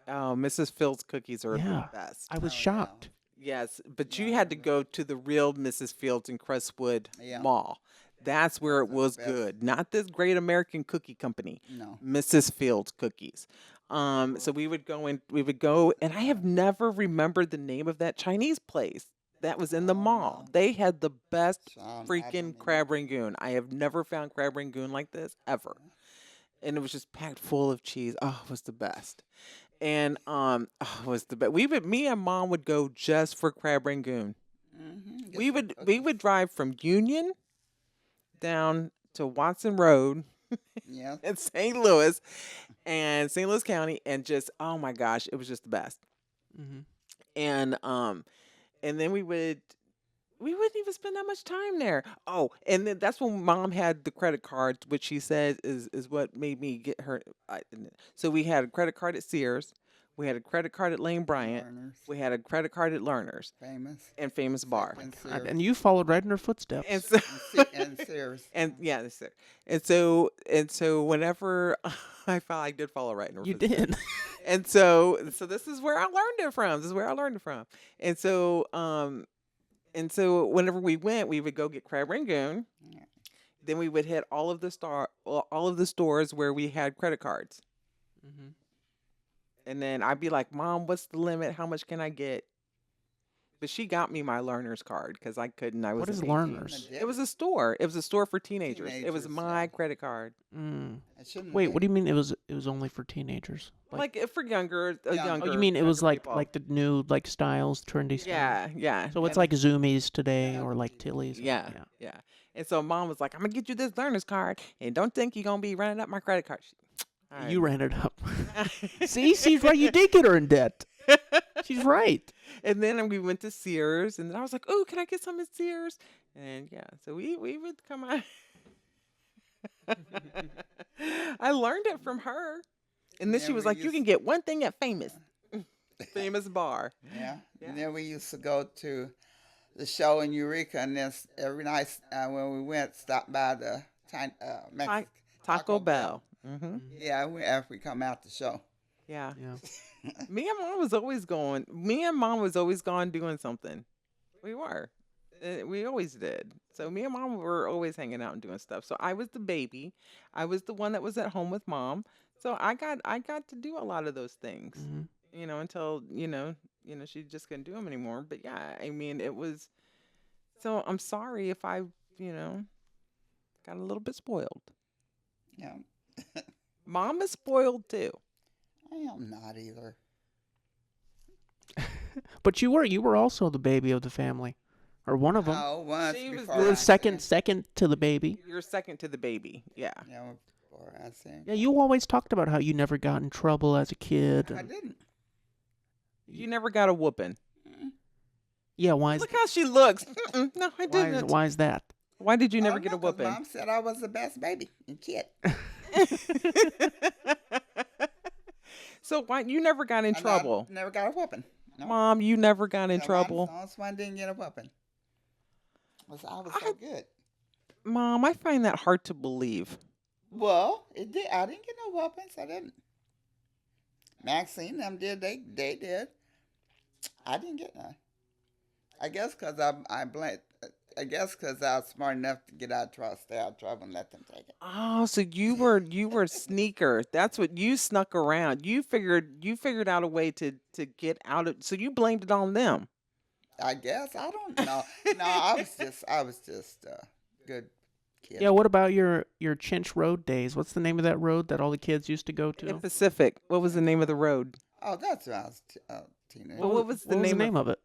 Oh, Mrs. Fields cookies are Yeah. the best. I was Oh, yeah. shocked. Yes, but Yeah, you had to I go to the real Mrs. Fields in Crestwood Yeah. Mall. That's where it Those are the was best. good. Not this great American cookie company. No. Mrs. Fields cookies. So we would go, and I have never remembered the name of that Chinese place that was in the Oh, mall. no. They had the best Sean, I don't freaking know. crab rangoon. I have never found crab rangoon like this ever. And it was just packed full of cheese. Oh, it was the best. And it was the best. Me and mom would go just for crab rangoon. Mm-hmm. We would drive from Union down to Watson Road Yeah. in St. Louis and St. Louis County, and just, oh my gosh, it was just the best. Mm-hmm. And then we wouldn't even spend that much time there. Oh, and then that's when mom had the credit cards, which she said is what made me get her. So we had a credit card at Sears, we had a credit card at Lane Bryant, Learners. we had a credit card at Learners Famous. and Famous Bar. And God, Sears. and you followed right in her footsteps. And so, And Sears. and yeah, that's it. And so whenever I did follow right in her You footsteps. did. And so this is where I learned it from. And so whenever we went, we would go get crab rangoon. Yeah. Then we would hit all of the stores where we had credit cards. Mm-hmm. And then I'd be like, "Mom, what's the limit? How much can I get?" But she got me my learner's card because I couldn't. I was What is Learners? It was a store. It was a store for teenagers. It was Teenagers, my yeah. credit card. Mm. I shouldn't Wait, have what do you mean? It was only for teenagers? Like for younger. Oh, Oh, you mean it was younger like people. like the new like styles, trendy styles? Yeah, yeah. So it's And- like Zoomies today Yeah. or like Tilly's. Yeah, yeah. And so mom was like, "I'm gonna get you this learner's card, and don't think you're gonna be running up my credit card." I You ran it up. See, she's right. You did get her in debt. She's right. And then we went to Sears, and then I was like, "Oh, can I get some at Sears?" And yeah, so we would come out. I learned it from her, and then Yeah, she was we like, "You can used get one thing at Famous Bar." yeah. Yeah. And then we used to go to the show in Eureka, and then every night when we went, stop by the Ta- Mexican Taco Bell. Yeah, after we come out the show. Yeah. Yeah. Me and mom was always going. Me and mom was always gone doing something. We were. We always did. So me and mom were always hanging out and doing stuff. So I was the baby. I was the one that was at home with mom. So I got to do a lot of those things. Mhm. Until she just couldn't do them anymore. But yeah, I mean it was. So I'm sorry if I got a little bit spoiled. Yeah, Mom is spoiled too. I am not either. But you were also the baby of the family, or one of them. Oh, once She was before You the were I second sang. to the baby. You're second to the baby. Yeah. Yeah, before I sang. Yeah, you always talked about how you never got in trouble as a kid. I And, didn't. You never got a whooping. Mm-mm. yeah, why is Look how she looks. Mm-mm, no, I didn't. why is that? Why did you never Oh, get no, a 'cause whooping? Mom said I was the best baby and kid. So why you never got in And trouble? I never got a whooping. No. Mom, you never got in So trouble. I'm the only one didn't get a whooping. I was so good. Mom, I find that hard to believe. Well, it did. I didn't get no whoopings. I didn't. Maxine, them did. They did. I didn't get none. I guess because I blamed. I guess because I was smart enough to get out of trouble, stay out of trouble, and let them take it. Oh, so you were a sneaker. That's what you snuck around. You figured out a way to get out of. So you blamed it on them. I guess I don't know. No, I was just a good kid. Yeah, what about your Chinch Road days? What's the name of that road that all the kids used to go to? In Pacific. What was the name of the road? Oh, that's when I was teenager. Well, what was the name of it?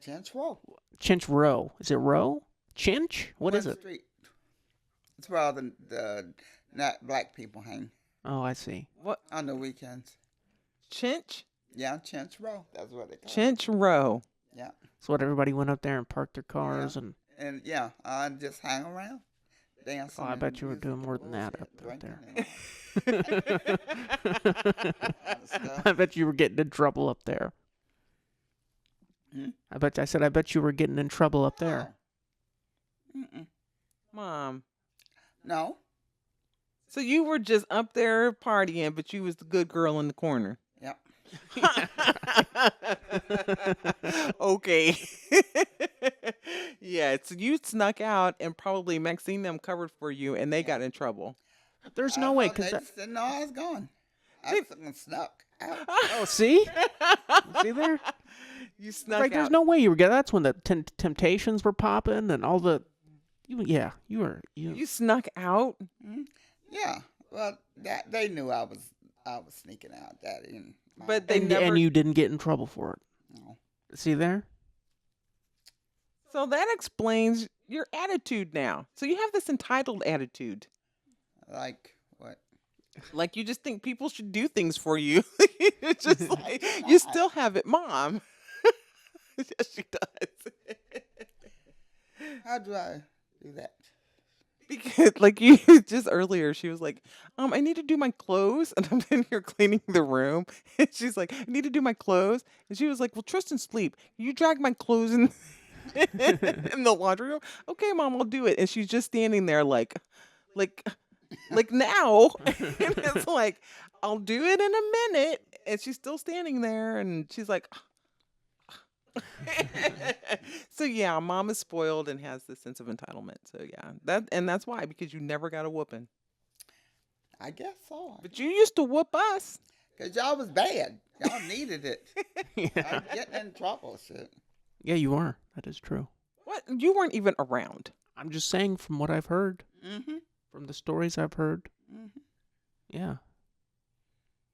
Chance Row. Chinch Row. Is it Row? Chinch? What is West it? Street. It's where all the not black people hang Oh, I see. What? on the weekends. Chinch? Yeah, Chance Row. That's what they call it. Chinch Row. Yeah. So what, everybody went up there and parked their cars and And yeah, I just hang around, dancing. I and bet you were music doing and more than that bullshit, up there. drinking and all that stuff. I bet you were getting in trouble up there. Hmm? I bet you were getting in trouble up there. Oh. Mm-mm. Mom. No. So you were just up there partying, but you was the good girl in the corner. Yep. Okay. Yeah, so you snuck out and probably Maxine them covered for you and they got in trouble. There's I no don't way, know, because they just didn't know I was gone. I fucking snuck out. oh, see there, You It's snuck like there's out. no way you were. That's when the Temptations were popping and all the. You were. You snuck out? Mhm. Yeah. Well, that they knew I was sneaking out. Daddy and Mom. But they and, never and you didn't get in trouble for it. No. See there? So that explains your attitude now. So you have this entitled attitude. Like what? Like you just think people should do things for you. It's just like you still have it, Mom. Yes, she does. How do I do that? Because like you just earlier, she was like, I need to do my clothes. And I'm in here cleaning the room. And she's like, I need to do my clothes. And she was like, well, Tristan, sleep. You drag my clothes in in the laundry room. Okay, Mom, I'll do it. And she's just standing there like now. And it's like, I'll do it in a minute. And she's still standing there and she's like, so yeah, Mom is spoiled and has this sense of entitlement. So yeah, that's why, because you never got a whooping. I guess so. But you used to whoop us. Cause y'all was bad. Y'all needed it. Yeah. I'm getting in trouble. Shit. Yeah, you are. That is true. What? You weren't even around. I'm just saying from what I've heard, Mm-hmm. from the stories I've heard. Mm-hmm. Yeah.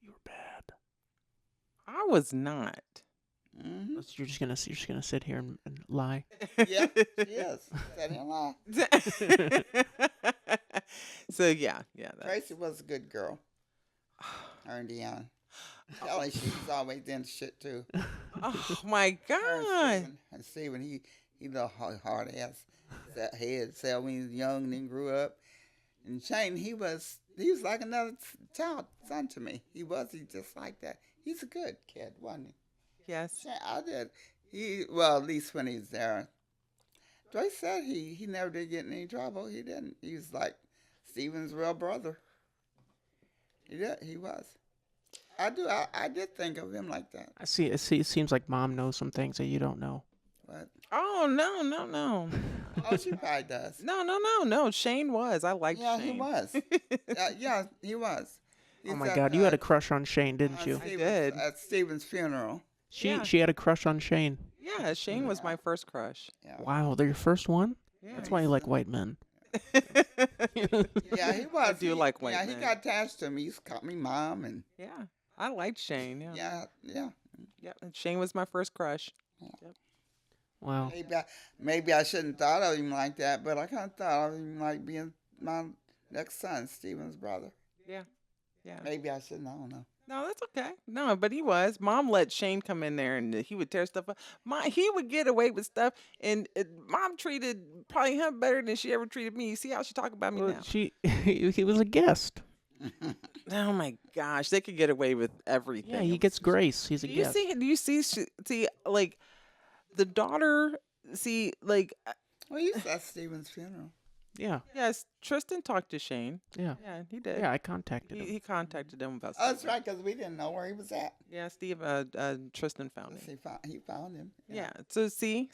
You were bad. I was not. Mm-hmm. You're just gonna sit here and lie. Yeah. Yes. That ain't lie. So yeah. That's, Tracy was a good girl. Her and Dion. Kelly, she was always into shit too. Oh my Her and God. Steven, he little hard ass head. So when he was young and then grew up. And Shane, he was like another child son to me. He just like that. He's a good kid, wasn't he? Yes. Shane, I did. Well, at least when he was there. Joyce said he never did get in any trouble. He didn't. He was like Steven's real brother. He did. He was. I did think of him like that. I see. It seems like mom knows some things that you don't know. But Oh no, no, no. oh, she probably does. No, no, no, no. Shane was. I liked Yeah, Shane. he was. Yeah, he was. Oh He's my at, God, you had a crush on Shane, didn't you? did. At Steven's funeral. Yeah. She had a crush on Shane. Yeah, Shane was my first crush. Yeah. Wow, they're your first one. Yeah. That's why you like white men. Yeah, he was. I do like white Yeah, men. he got attached to me. He called me mom, and Yeah, I liked Shane. Yeah. yeah. Yep. And Shane was my first crush. Wow. Maybe I shouldn't thought of him like that, but I kind of thought of him like being my next son, Steven's brother. Yeah. Yeah. Maybe I shouldn't. I don't know. No, that's okay. No, but he was. Mom let Shane come in there and he would tear stuff up. He would get away with stuff, and mom treated probably him better than she ever treated me. You see how she talk about me Well, now? he was a guest. Oh my gosh, they could get away with everything. Yeah, he gets grace. He's a Do you guest. see? Do you see? Like the daughter. See, like Well, you was at Steven's funeral. Yeah, yes, Tristan talked to Shane. yeah, Yeah, he did. yeah. I contacted him. He contacted him about. Oh, that's Steven. right, because we didn't know where he was at. Yeah, Steve. Tristan found him. He found him. Yeah. So see,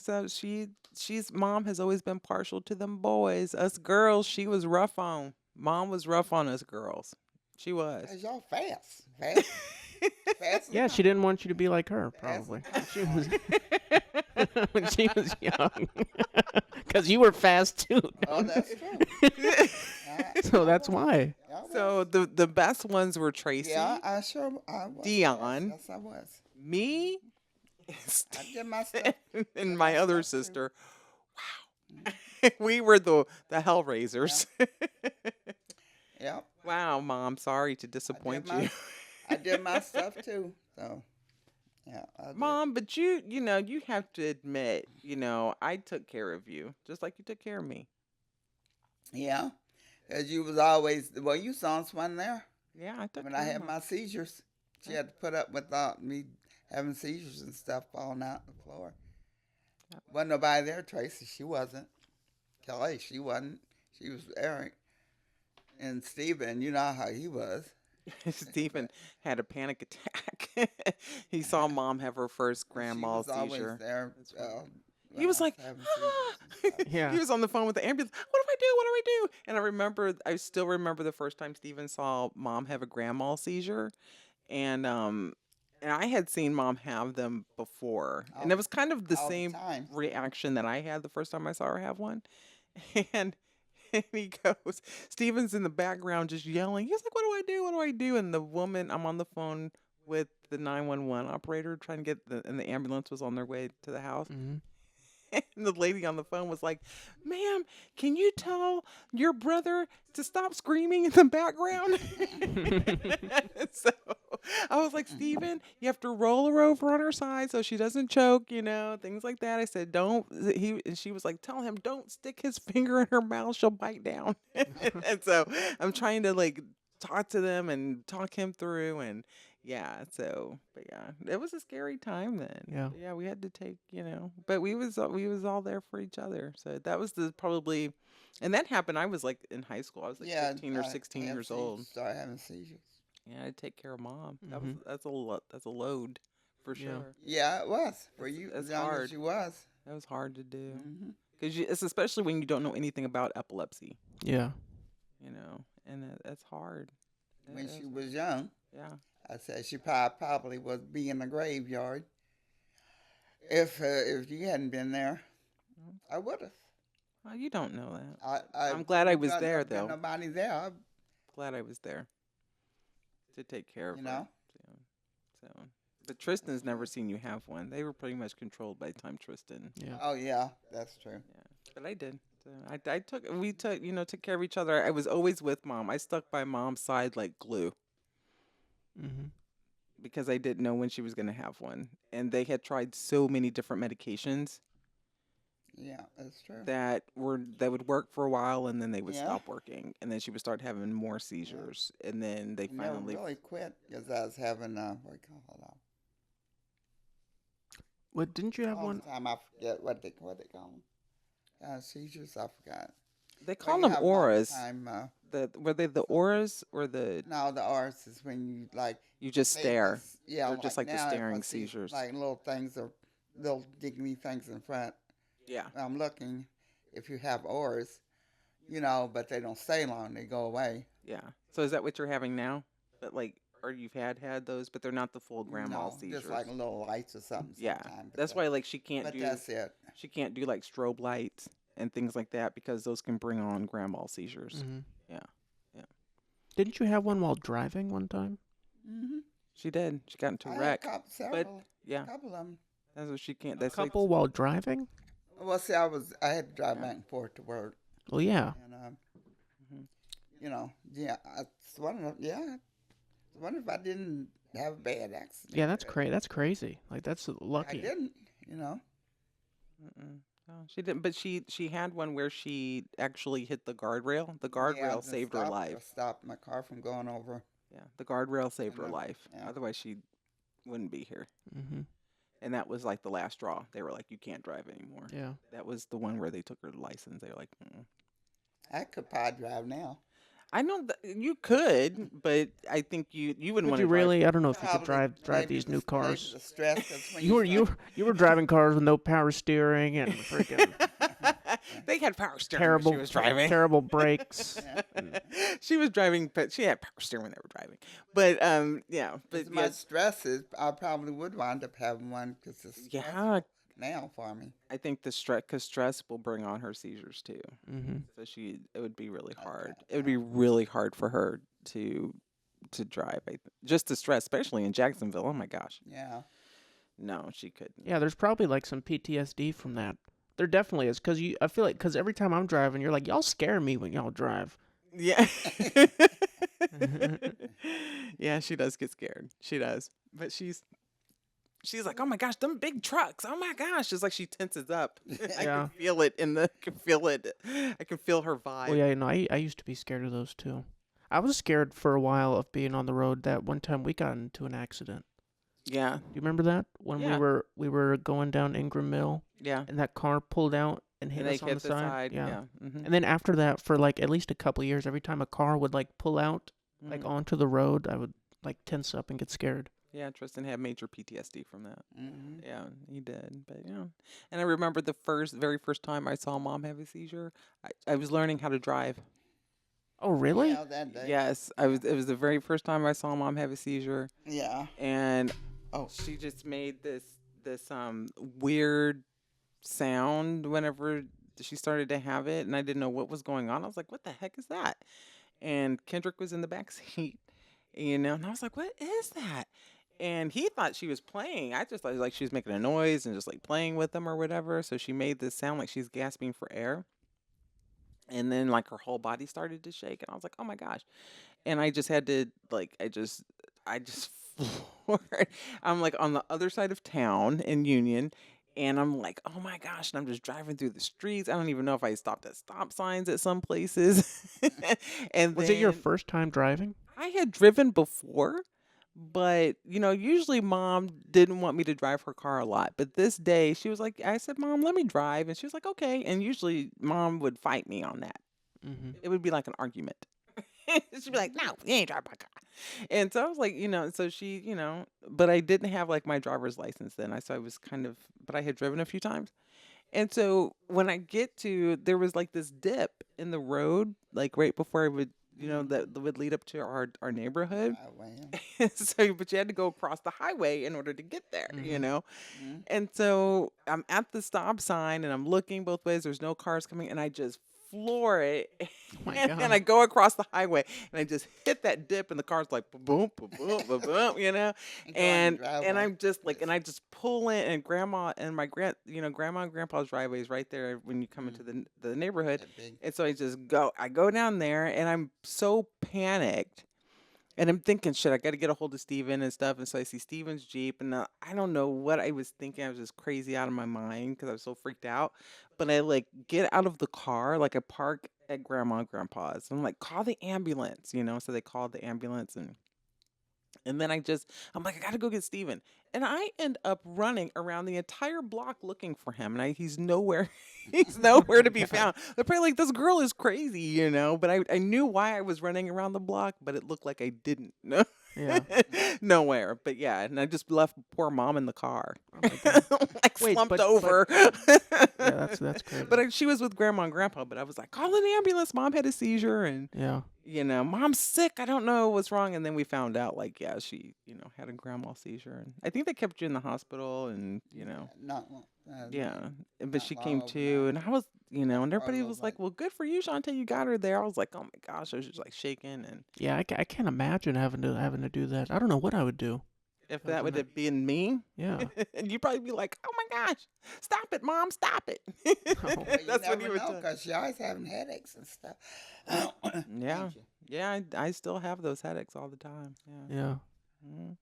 she's mom has always been partial to them boys. Us girls, she was rough on. Mom was rough on us girls. She was. Cause y'all fast. Fast. Fast. Yeah, she didn't want you to be like her, probably. She was when she was young, because you were fast too. Oh, that's true. So that's why. I was. So the best ones were Tracy, Yeah, I was. Dion. Yes, I was. me, I did my stuff. and my other sister. Wow. We were the Hellraisers. Yep. Wow, Mom. Sorry to disappoint my- you. I did my stuff too. So, yeah. I did. Mom, but you have to admit, I took care of you just like you took care of me. Yeah. Cause you was always you saw us one there Yeah, I took when care I of had Mom. my seizures. She had to put up with me having seizures and stuff falling out the floor. Yep. Wasn't nobody there, Tracy. She wasn't. Kelly, she wasn't. She was Eric. And Steven, you know how he was. Stephen had a panic attack. He saw Mom have her first grand mal She was always seizure. there. That's right. when He was I like, having "Ah." seizures and stuff. Yeah. He was on the phone with the ambulance. What do I do? What do I do? And I still remember the first time Stephen saw Mom have a grand mal seizure, and I had seen Mom have them before, and it was kind of the all the same time. reaction that I had the first time I saw her have one, and. And he goes, Steven's in the background just yelling. He's like, what do I do? What do I do? And the woman, I'm on the phone with the 911 operator trying to get and the ambulance was on their way to the house. Hmm. And the lady on the phone was like, ma'am, can you tell your brother to stop screaming in the background? So I was like, Steven, you have to roll her over on her side so she doesn't choke, things like that. I said, don't. And she was like, tell him, don't stick his finger in her mouth. She'll bite down. And so I'm trying to talk to them and talk him through. And yeah, but yeah, it was a scary time then. Yeah. Yeah, we had to take, but we was all there for each other. So that was probably, and that happened. I was in high school. I was 15 or 16 years old. Started having seizures. Yeah, I take care of Mom. Mhm. That's a lot. That's a load, for Yeah. sure. Yeah, it was for It's- you. it's As young hard. as you was. That was hard to do Hmm because it's especially when you don't know anything about epilepsy, Yeah. and that's hard. When It she is. was young, Yeah. I said she probably would be in the graveyard. If you hadn't been there, I would have. Well, you don't know that. I'm glad I was there, though. Nobody there. Glad I was there to take care of You her. know? So, but Tristan's never seen you have one. They were pretty much controlled by the time Tristan. Yeah. Oh yeah, that's true. Yeah, but I did. So we took care of each other. I was always with Mom. I stuck by Mom's side like glue. Mm-hmm. because they didn't know when she was going to have one. And they had tried so many different medications Yeah, that's true. that would work for a while and then they would Yeah. stop working. And then she would start having more seizures. And then they Never finally really quit because I was having what do you call it? What didn't you have All one? the time I forget what they call them. Seizures, I forgot. they Well, call you them have them all the auras. time. Were they the auras or the No, the arts is when you like you just they stare? just yeah, They're just like the now if I staring see seizures. like little things or little diggly things in front, Yeah. I'm looking. If you have auras, but they don't stay long; they go away. Yeah. So is that what you're having now? But like, or you've had those, but they're not the full grand mal No, just like seizures. little lights or something Yeah. sometimes. That's why like she can't But do that's it. like strobe lights and things like that because those can bring on grand mal seizures. Mm-hmm. Yeah. Yeah. Didn't you have one while driving one time? Hmm She did. She got into I a had wreck. several, Yeah, couple of them. that's what she can't. A That's like couple while driving? Well, see, I had to drive Yeah. back and forth to work, Well, yeah. and Mhm. yeah, I was wondering, if I didn't have a bad accident. Yeah, that's crazy. Like that's I lucky. didn't. Mm-mm. No, she didn't. But she had one where she actually hit the guardrail. The Yeah, I guardrail just saved her life. Stopped my car from going over. Yeah, the guardrail saved her know. life. Yeah. Otherwise, she wouldn't be here. Mm-hmm. And that was like the last straw. They were like, "You can't drive anymore." Yeah. That was the one where they took her license. They were like, mm. I could probably drive now. "I know that you could, but I think you wouldn't Would want you to drive." really? I don't know if you could Probably drive maybe these new maybe cars. the stress, 'cause when You were start- you were driving cars with no power steering and freaking They had power steering terrible when she was driving. terrible brakes. Yeah. She was driving, but she had power steering when they were driving. But yeah, but As much stress is, I probably would wind up having one because it's yeah, now for me. I think the stress, because stress will bring on her seizures too. Mm-hmm. So it would be really hard. Okay. It would be really hard for her to drive. Just the stress, especially in Jacksonville. Oh my gosh, Yeah. no, she couldn't. Yeah, there's probably like some PTSD from that. There definitely is, cause I feel like, cause every time I'm driving, you're like, y'all scare me when y'all drive. Yeah. Yeah, she does get scared. She does. But she's like, "Oh my gosh, them big trucks. Oh my gosh." It's like she tenses up. I Yeah. can feel it I can feel it. I can feel her vibe. Well, yeah, no, I used to be scared of those too. I was scared for a while of being on the road. That one time we got into an accident. Yeah. Do you remember that when Yeah. we were going down Ingram Mill Yeah. and that car pulled out and hit And they us on hit the side? Yeah. Mm-hmm. And then after that, for like at least a couple years, every time a car would like pull out like onto the road, I would like tense up and get scared. Yeah, Tristan had major PTSD from that. hmm Yeah, he did. But yeah. And I remember the very first time I saw Mom have a seizure, I was learning how to drive. Oh, really? Yeah, that day. Yes, it was the very first time I saw Mom have a seizure. Yeah. And she just made this weird sound whenever she started to have it, and I didn't know what was going on. I was like, "What the heck is that?" And Kendrick was in the back seat, and I was like, "What is that?" And he thought she was playing. I just thought like she was making a noise and just like playing with him or whatever. So she made this sound like she's gasping for air, and then like her whole body started to shake, and I was like, "Oh my gosh!" And I just had to like I just floored. I'm like on the other side of town in Union, and I'm like, oh my gosh, and I'm just driving through the streets. I don't even know if I stopped at stop signs at some places. And Was it your then first time driving? I had driven before, but usually Mom didn't want me to drive her car a lot. But this day she was like, I said, "Mom, let me drive," and she was like, "Okay." And usually Mom would fight me on that. Mm-hmm. It would be like an argument. She'd be like, "No, you ain't driving my car." And so I was like, so she, but I didn't have like my driver's license then. So I was but I had driven a few times. And so when I there was like this dip in the road, like right before I would, that would lead up to our neighborhood. So, but you had to go across the highway in order to get there, Mhm. And so I'm at the stop sign and I'm looking both ways. There's no cars coming, and I just floor it. my And God. I go across the highway and I just hit that dip, and the car's like boom, boom, boom, boom, boom, and I'm just like, and I just pull in, and grandma and my grandma and grandpa's driveway is right there when you come into the neighborhood. And so I go down there, and I'm so panicked. And I'm thinking, shit, I got to get a hold of Steven and stuff. And so I see Steven's Jeep, and I don't know what I was thinking. I was just crazy out of my mind because I was so freaked out. But I like get out of the car, like I park at Grandma and Grandpa's. I'm like, call the ambulance, you know? So they called the ambulance, and then I'm like, I gotta go get Steven. And I end up running around the entire block looking for him. And he's nowhere, he's nowhere to be found. They're probably like, this girl is crazy, you know? But I knew why I was running around the block, but it looked like I didn't. No. Yeah. Nowhere. But yeah, and I just left poor mom in the car. Oh my God. Like Wait, slumped but over. yeah, that's crazy. But she was with grandma and grandpa, but I was like, call an ambulance. Mom had a seizure, and yeah. you know, mom's sick. I don't know what's wrong. And then we found out, like, yeah, she, had a grandma seizure. And I think they kept you in the hospital and, yeah. But she not came long to, overnight. and I was, and everybody was like, overnight. well, good for you, Shantae. You got her there. I was like, oh my gosh. I was just like shaking. And Yeah, I can't imagine having to do that. I don't know what I would do. if Other that would than have been me, Yeah. and you'd probably be like, oh my gosh, stop it, mom, stop it. Well, you That's what never you would know do. because she always having headaches and stuff. Yeah. Thank you. Yeah, I still have those headaches all the time. Yeah. Yeah. Mhm.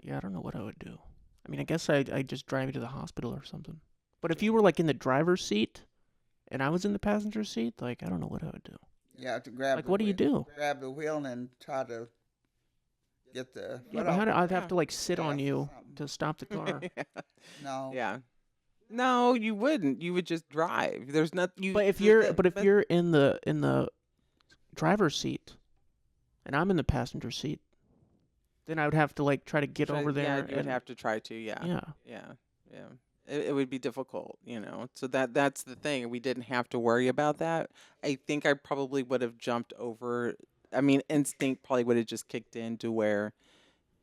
Yeah, I don't know what I would do. I mean, I guess I'd just drive you to the hospital or something. But if you were like in the driver's seat and I was in the passenger seat, like I don't know what I would do. You have to grab Like the what do you wheel, do? grab the wheel and try to get the Yeah, foot but off. I'd Yeah. have to like sit gas on or you something. to stop the car. No. Yeah. No, you wouldn't. You would just drive. There's not you. But if the you're thi- but if you're in the driver's seat and I'm in the passenger seat, then I would have to like try to get over there. Yeah, you would and, have to try to. Yeah. Yeah. Yeah. Yeah. It would be difficult, So that's the thing. We didn't have to worry about that. I think I probably would have jumped over. I mean, instinct probably would have just kicked in to where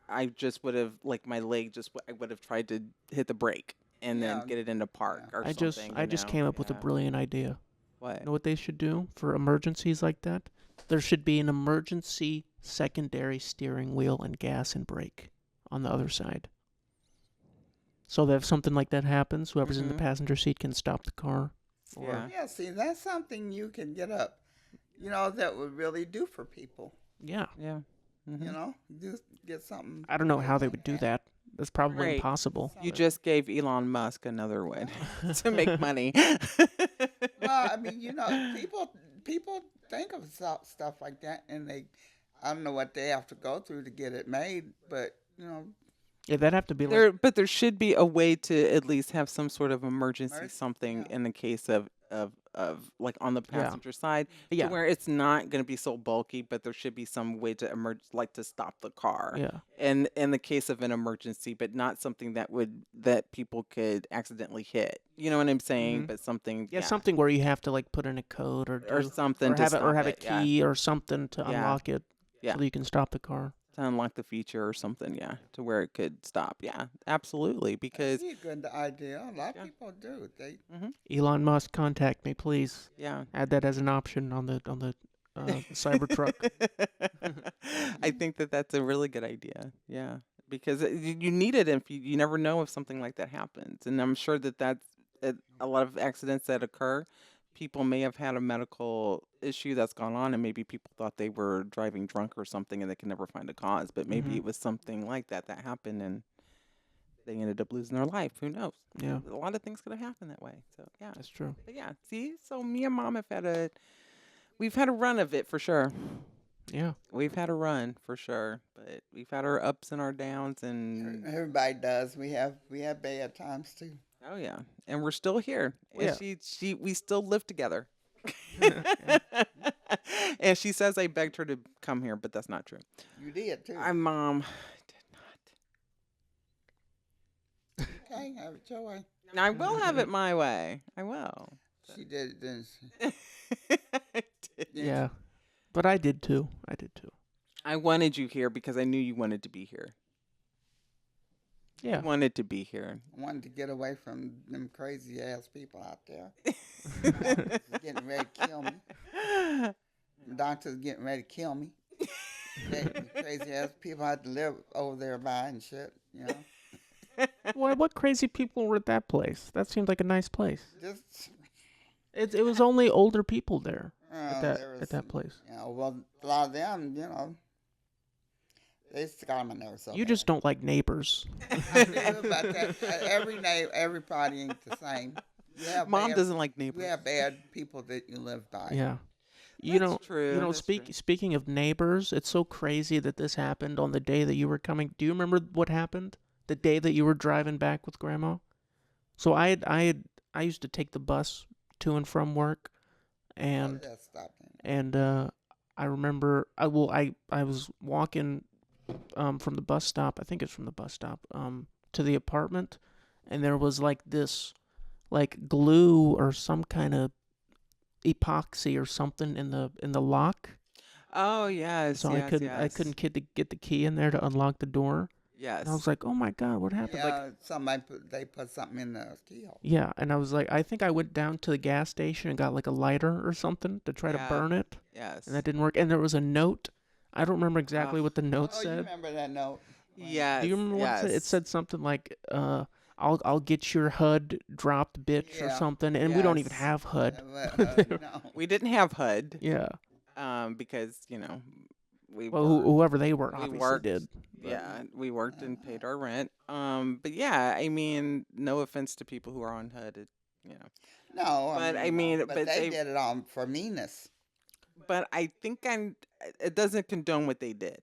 I just would have like my leg I would have tried to hit the brake and then Yeah. get it into park Yeah. or I just something. I just came up with a Yeah. brilliant idea. What? You know what they should do for emergencies like that? There should be an emergency secondary steering wheel and gas and brake on the other side. So that if something like that happens, whoever's in the Mhm. passenger seat can stop the car. Or, Yeah. Yeah, see, that's something you can get up, that would really do for people. Yeah. Yeah. Mhm. Just get something. I don't know to how they make would do happen. that. That's probably Right. impossible. You but- just gave Elon Musk another way to make money. Well, I mean, people think of stuff like that, and I don't know what they have to go through to get it made, but Yeah, that'd have to be like But there should be a way to at least have some sort of emergency Emergency, something yeah. in the case of like on the Yeah. passenger side, Yeah. to where it's not going to be so bulky, but there should be some way to like to stop the car. yeah. And in the case of an emergency, but not something that people could accidentally hit. You know what I'm saying? Mhm. But something, Yeah, something where you have to like put in a code or something to have stop or have a it, yeah. key or something to Yeah. unlock it Yeah. so you can stop the car. To unlock the feature or something, yeah, to where it could stop. Yeah, absolutely. Because that'd be a good idea. A lot Yeah. of people do. They Elon Musk, contact me, please. yeah. Add that as an option on the Cybertruck. I think that's a really good idea. Yeah, because you need it if you never know if something like that happens, and I'm sure that's a lot of accidents that occur. People may have had a medical issue that's gone on, and maybe people thought they were driving drunk or something, and they can never find a cause. But maybe Mhm. it was something like that happened, and they ended up losing their life. Who knows? Yeah, A lot of things could have happened that way. So yeah, that's true. but yeah. See, so me and mom we've had a run of it for sure. Yeah. We've had a run for sure, but we've had our ups and our downs, and everybody does. We have bad times too. oh yeah, and we're still here. And Yeah. we still live together. And she says I begged her to come here, but that's not true. You did too. My mom did Okay, have it your way. not. I will have it my way. I will. She did it, didn't she? I did. Yeah. But I did too. I wanted you here because I knew you wanted to be here. Yeah. You wanted to be here. I wanted to get away from them crazy ass people out there. Doctors getting ready to kill me. Doctors getting ready to kill me. Crazy ass people I had to live over there by and shit. What crazy people were at that place? That seemed like a nice place. Just It was only older people there there was at that place. well, a lot of them, They just got on my nerves so You bad. just don't like neighbors. I do, but everybody ain't the same. You have Mom bad, doesn't like you neighbors. have bad people that you live by. Yeah. You That's know, true. you know, That's true. speaking of neighbors, it's so crazy that this happened on the day that you were coming. Do you remember what happened? The day that you were driving back with grandma? So I used to take the bus to and from work, Oh, and that stopped him. I remember I was walking from the bus stop. I think it's from the bus stop to the apartment, and there was like this like glue or some kind of epoxy or something in the lock. Oh yes, So yes, I yes, couldn't get the key in there to unlock the door. And I yes. was like, "Oh my God, what happened?" Like, Yeah, they put something in the keyhole. yeah, and I was like, I think I went down to the gas station and got like a lighter or something to try to Yeah. burn it, Yes. and that didn't work. And there was a note. I don't remember exactly what the note Oh, you said. remember that note? Yes. Do you remember what it said? It Yes. said something like, I'll get your HUD dropped, bitch," or Yeah. something. And we don't even Yes. have HUD. No. We didn't have HUD, Yeah. because we Well, were whoever they were we obviously worked. did. But Yeah, we worked and paid our rent. But yeah, I mean, no offense to people who are on HUD, No, But I no, mean, but but they they- did it all for meanness. but I think it doesn't condone what they did.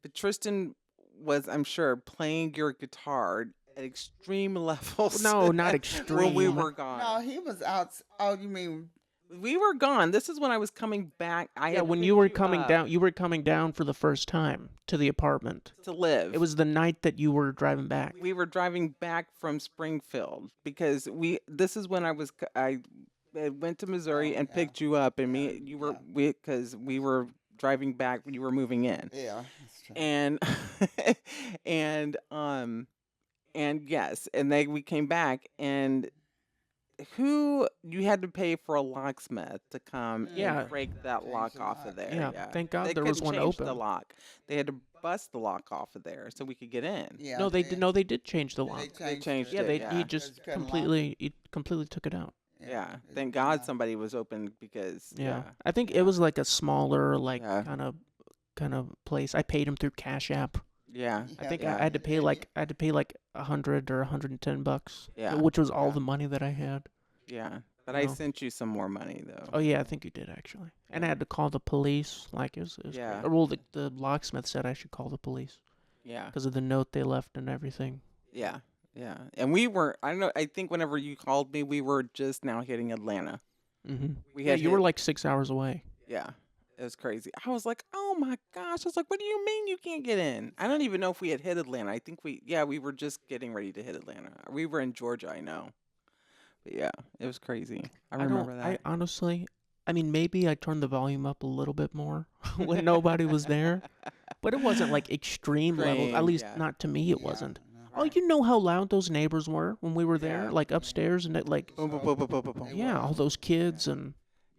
But Tristan was, I'm sure, playing your guitar at extreme levels. no, not when we extreme. were gone. No, he was out. Oh, you mean? We were gone. This is when I was coming back. I Yeah, had when picked you were coming up down, you were coming down for the first time to the apartment. to live. It was the night that you were driving back. We were driving back from Springfield because this is when I went to Missouri Oh, and yeah. picked you up, and Yeah, you were because we were driving back when you were moving in. Yeah, that's true. And and and yes, and then we came back, and who you had to pay for a locksmith to come Yeah. and break that Change lock the off lock. of there. Yeah, thank God They there was couldn't one change the open. lock. They had to bust the lock off of there so we could get in. Yeah, No, they did. No, they did change the They lock. changed Yeah, it, they yeah. he 'Cause just you couldn't lock he completely took it out. Yeah, it- thank yeah. God somebody was open because Yeah, I think yeah. it was like a smaller, like Yeah. kind of place. I paid him through Cash App. yeah, I think yeah. I had to pay like $100 or $110, Yeah, which was all yeah. the money that I had. yeah. But I No. sent you some more money though. Oh yeah, I think you did actually. And I had to call the police. Like it was Yeah. crazy. Well, the locksmith said I should call the police Yeah, because of the note they left and everything. yeah, yeah. And we were. I don't know. I think whenever you called me, we were just now hitting Atlanta. Mm-hmm. We Yeah, had you were hit- like 6 hours away. Yeah, it was crazy. I was like, oh my gosh. I was like, what do you mean you can't get in? I don't even know if we had hit Atlanta. I think we were just getting ready to hit Atlanta. We were in Georgia, I know. But yeah, it was crazy. I remember don't. that. I honestly, I mean, maybe I turned the volume up a little bit more when nobody was there, but it wasn't like extreme levels. At Extreme, least yeah. not to me. It Yeah, wasn't. no. Oh, you know how loud those neighbors were when we were there, Yeah. like upstairs, and it, like Boom, boom, boom, boom, boom, boom, boom. They yeah, were. all those kids and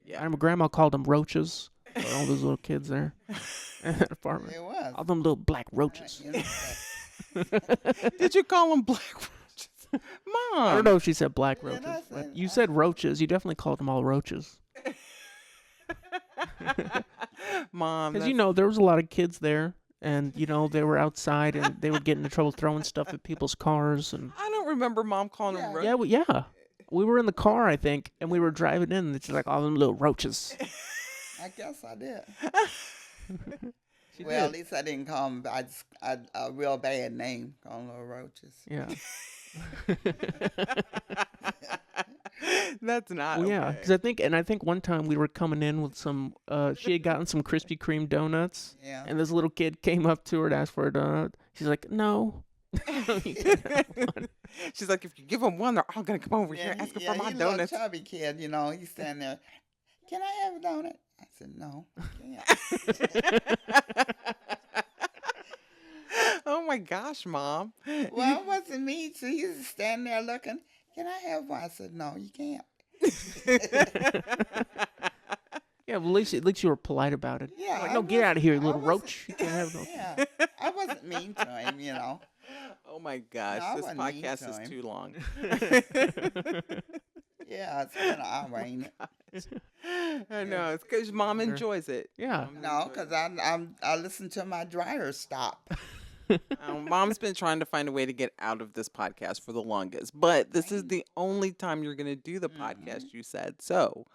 I Yeah. remember Grandma called them roaches. All those little kids there in that apartment. It was. All them little black roaches. You know, Did you call them black roaches? Mom. I don't know if she said black Did I roaches, say but that? you said roaches. You definitely called them all roaches. Mom. Because, you know, there was a lot of kids there. And, you know, they were outside and they would get into trouble throwing stuff at people's cars. And I don't remember Mom calling them Yeah. roaches. yeah, we were in the car, I think, and we were driving in. And it's like all them little roaches. I guess I did. She Well, at did. least I didn't call them a real bad name, call them little roaches. Yeah. That's not. Well, yeah, okay. because I think one time we were coming in with some. She had gotten some Krispy Kreme donuts, Yeah. and this little kid came up to her and asked for a donut. She's like, "No." You can have one. She's like, if you give them one, they're all gonna come over here Yeah, asking yeah, for my he's a little donuts. chubby kid, you know. He's standing there. Can I have a donut? I said no. You can't. Oh my gosh, Mom. Well, it wasn't me. So he's standing there looking. Can I have one? I said no. You can't. Yeah, well, at least you were polite about it. Yeah. Like, I no, get out of here, you I little wasn't- roach. You can't have no. Yeah. I wasn't mean to him, you know. Oh my gosh, No, I this wasn't mean podcast to is him. too long. Yeah, it's been an hour, ain't it? I know it's because mom Wonder. enjoys it. Yeah. Mom No, enjoys because it. I listen to my dryer stop. Mom's been trying to find a way to get out of this podcast for the longest, but this is Right. the only time you're going to do the Mhm. podcast. You said so.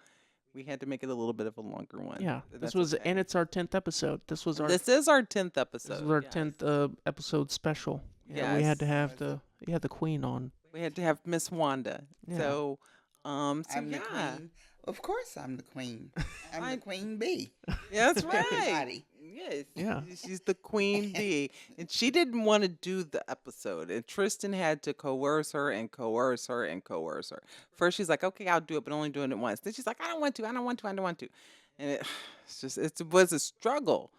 We had to make it a little bit of a longer one. Yeah. and This that's was, okay. and it's our 10th episode. This was our This is our 10th this episode. was our yes. 10th episode special. Yeah, we had to Yes. have the queen on. We had to have Miss Wanda. Yeah. So, I'm the yeah. queen. Of course, I'm the queen. I'm I- the queen bee. Yeah, that's right. Everybody. Yes. Yeah. She's the queen bee. And she didn't want to do the episode. And Tristan had to coerce her and coerce her and coerce her. First, she's like, okay, I'll do it, but only doing it once. Then she's like, I don't want to. I don't want to. I don't want to. And it was a struggle.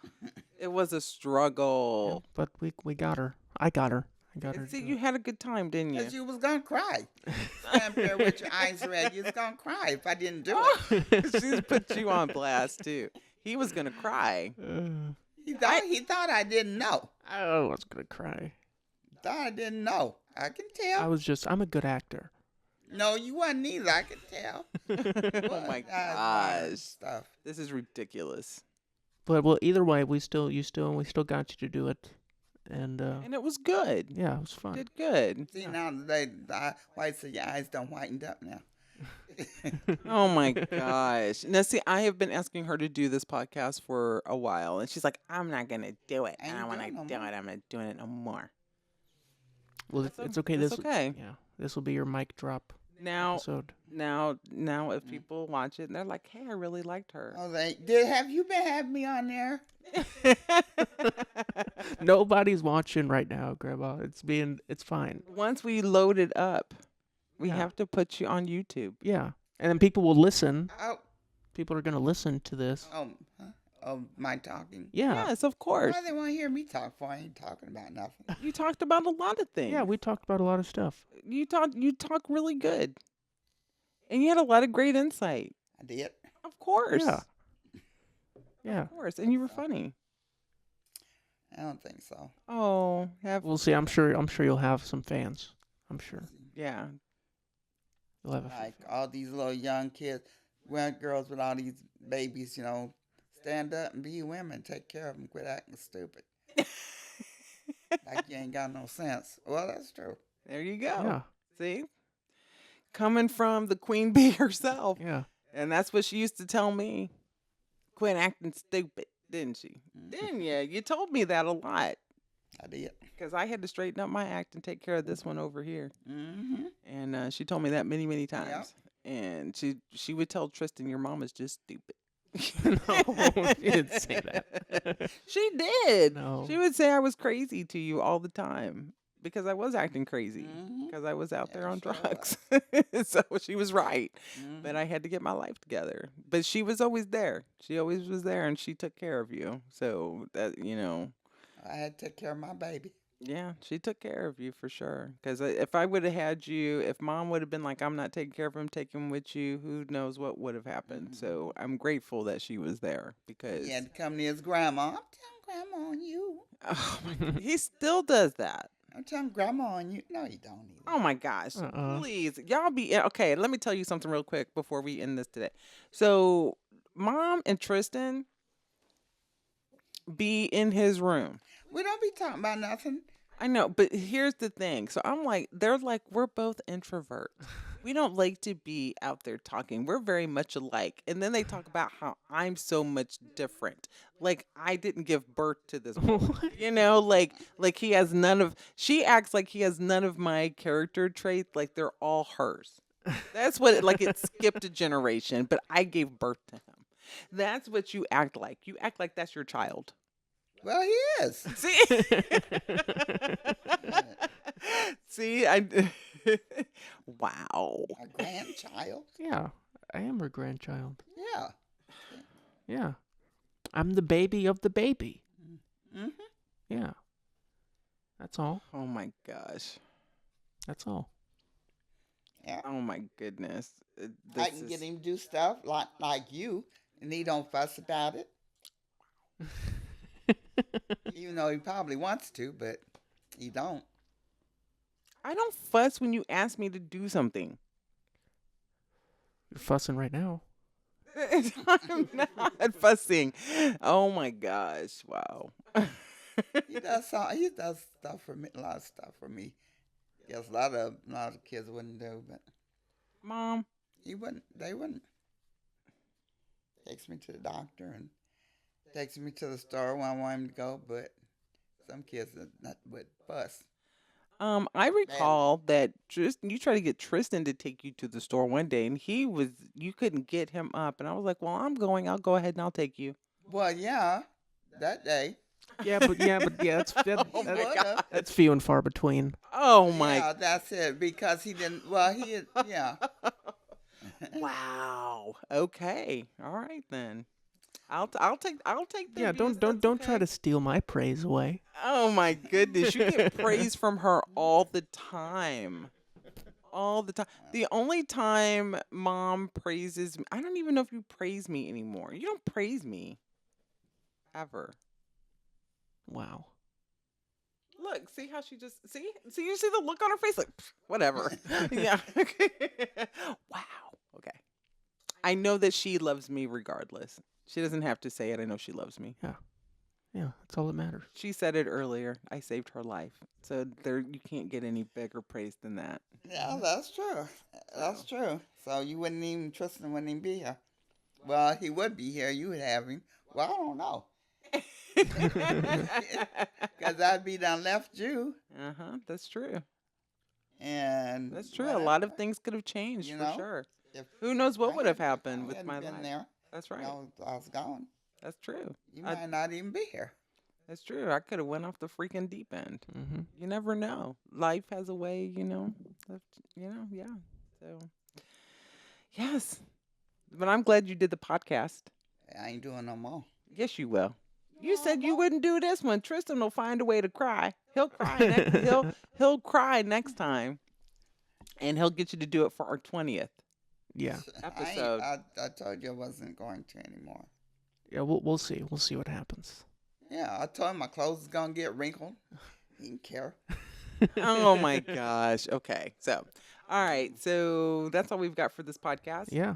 It was a Yeah, struggle. but we got her. I got her. I got her. And to see, do you it. had a good time, didn't you? Because you was going to cry. Stand there with your eyes red. You was going to cry if I didn't do it. She's put you on blast, too. He was going to cry. He thought I didn't know. I was gonna cry. Thought I didn't know. I can tell. I'm a good actor. No, you wasn't either. I can tell. Oh, my gosh. Stuff. This is ridiculous. But well, either way, we still got you to do it, and And it was good. yeah, it was You fun. did good. See, now the whites of your eyes done whitened up now. Oh my gosh. Now, see, I have been asking her to do this podcast for a while, and she's like, I'm not going to do it. I Ain't don't want to doing no do more. it. I'm not doing it no more. Well, it's okay. That's This okay. yeah, this will be your mic drop Now, episode. now, if people watch it and they're like, hey, I really liked her. Oh, have you been having me on there? Nobody's watching right now, Grandma. It's fine. Once we load it up, we Yeah. have to put you on YouTube. Yeah, and then people will listen. Oh, People are gonna listen to this. huh? Oh, my talking. Yeah, Yes, of course. Why they want to hear me talk for? I ain't talking about nothing. You talked about a lot of things. yeah. We talked about a lot of stuff. You talk really good. And you had a lot of great insight. I did. Of course. Yeah. Yeah. Of course. And you were funny. I don't think so. Oh, We'll see. I'm sure you'll have some fans. I'm sure yeah. you'll have a few Like all these little young kids, girls with all these babies, stand up and be women. Take care of them. Quit acting stupid. Like you ain't got no sense. Well, that's true. There you go. Yeah. See? Coming from the queen bee herself. Yeah. And that's what she used to tell me. Quit acting stupid, didn't she? Didn't you? You told me that a lot. I did. Because I had to straighten up my act and take care of this one over here. Mm-hmm. And she told me that many, many times. Yep. And she would tell Tristan, your mom is just stupid. No, she didn't say that. She did. No. She would say I was crazy to you all the time because I was acting crazy Mhm. because I was out there Yeah, on sure drugs. So she was right. Mm-hmm. But I had to get my life together. But she was always there. She always was there and she took care of you. So that, I had to take care of my baby. yeah, she took care of you for sure. Because if I would have had you, if mom would have been like, I'm not taking care of him, take him with you, who knows what would have happened. So I'm grateful that she was there because He had to come to his grandma. I'm telling grandma on you. oh my God, he still does that. I'm telling grandma on you. No, you don't either. Oh my gosh. Uh-uh. Please. Y'all be okay. Let me tell you something real quick before we end this today. So, mom and Tristan be in his room. We don't be talking about nothing. I know, but here's the thing. So, I'm like, they're like, we're both introverts. We don't like to be out there talking. We're very much alike. And then they talk about how I'm so much different. Like I didn't give birth to this boy. Like he has none of she acts like he has none of my character traits, like they're all hers. That's what it skipped a generation, but I gave birth to him. That's what you act like. You act like that's your child. Well, he is. See? See, wow. A grandchild. Yeah, I am her grandchild. Yeah. Yeah, I'm the baby of the baby. Mm-hmm. Yeah, that's all. Oh my gosh. That's all. Yeah. Oh my goodness. I can get him to do stuff like you, and he don't fuss about it. Even though he probably wants to, but he don't. I don't fuss when you ask me to do something. You're fussing right now. I'm not fussing. Oh my gosh! Wow. He does stuff for me, a lot of stuff for me. Yes, a lot of kids wouldn't do, but Mom, he wouldn't. They wouldn't. Takes me to the doctor and takes me to the store when I want him to go, but some kids are not would fuss I badly. recall that just you tried to get Tristan to take you to the store one day, and you couldn't get him up, and I was like, "Well, I'm going. I'll go ahead and I'll take you." Well, yeah, that day Yeah, Oh he my would have. god! that's few and far between. Oh my! Yeah, that's it. Because he didn't. Well, he had, yeah. Wow. Okay. All right then. I'll take the Yeah, abuse. don't try to steal my praise away. Oh my goodness, you get praise from her all the time. All the time. The only time mom praises me, I don't even know if you praise me anymore. You don't praise me ever. Wow. Look, see how she just see you see the look on her face like whatever. Yeah. Wow. Okay. I know that she loves me regardless. She doesn't have to say it. I know she loves me. Yeah, that's all that matters. She said it earlier. I saved her life. So there you can't get any bigger praise than that. Yeah, that's true. That's true. So you wouldn't even Tristan wouldn't even be here. Well, he would be here. You would have him. Well, I don't know. Because I'd be done left you. That's true. And That's true. A whatever. lot of things could have changed You for know, sure. if Who knows what I would have hadn't, happened I with hadn't my been life? there, That's right. I was gone. That's true. You I- might not even be here. That's true. I could have went off the freaking deep end. Mm-hmm. You never know. Life has a way, yeah. So, yes. But I'm glad you did the podcast. I ain't doing no more. Yes, you will. You No said you more. wouldn't do this one. Tristan will find a way to cry. He'll cry next. He'll cry next time, and he'll get you to do it for our 20th Yeah, episode. I told you I wasn't going to anymore. yeah. We'll see. We'll see what happens. Yeah, I told him my clothes is gonna get wrinkled. He didn't care. Oh my gosh. Okay. So, all right. So that's all we've got for this podcast. Yeah,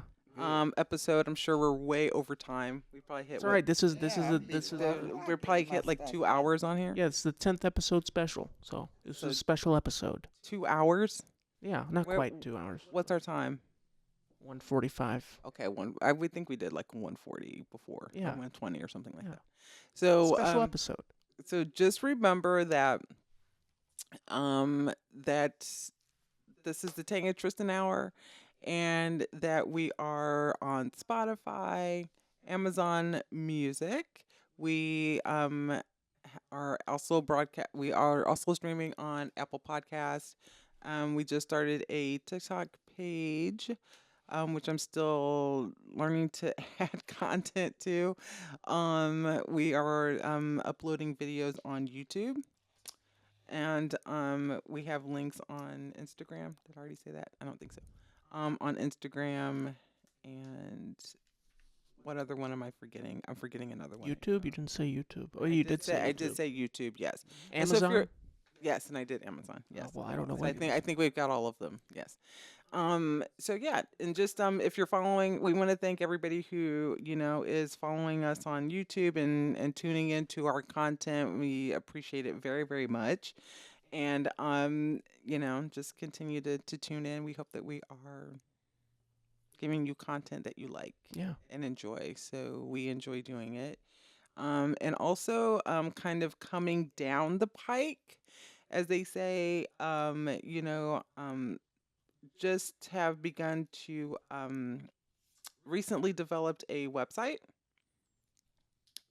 Episode. I'm sure we're way over time. We probably hit it's all right. This is Yeah, I'll be this is fine. we're probably hit like 2 hours on here. yeah. It's the 10th episode special. So this So- is a special episode. 2 hours. Yeah, not Where- quite 2 hours. What's our time? 1:45. Okay, I would think we did like 140 before. Yeah. 120 or something like Yeah. that. So Special episode. so just remember that that this is the Tanga Tristan Hour, and that we are on Spotify, Amazon Music. We are also we are also streaming on Apple Podcasts. We just started a TikTok page, which I'm still learning to add content to. We are uploading videos on YouTube, and we have links on Instagram. Did I already say that? I don't think so. On Instagram, and what other one am I forgetting? I'm forgetting another one. YouTube. You didn't say YouTube. Oh, I you did say. I YouTube. did say YouTube. Yes. And so if Amazon. you're- yes, and I did Amazon. Yes. well, I don't know So what I you think said. we've got all of them. Yes. So yeah, and just if you're following, we want to thank everybody who is following us on YouTube and tuning into our content. We appreciate it very, very much. And just continue to tune in. We hope that we are giving you content that you like Yeah. and enjoy. So we enjoy doing it. And also kind of coming down the pike, as they say, just have begun to recently developed a website,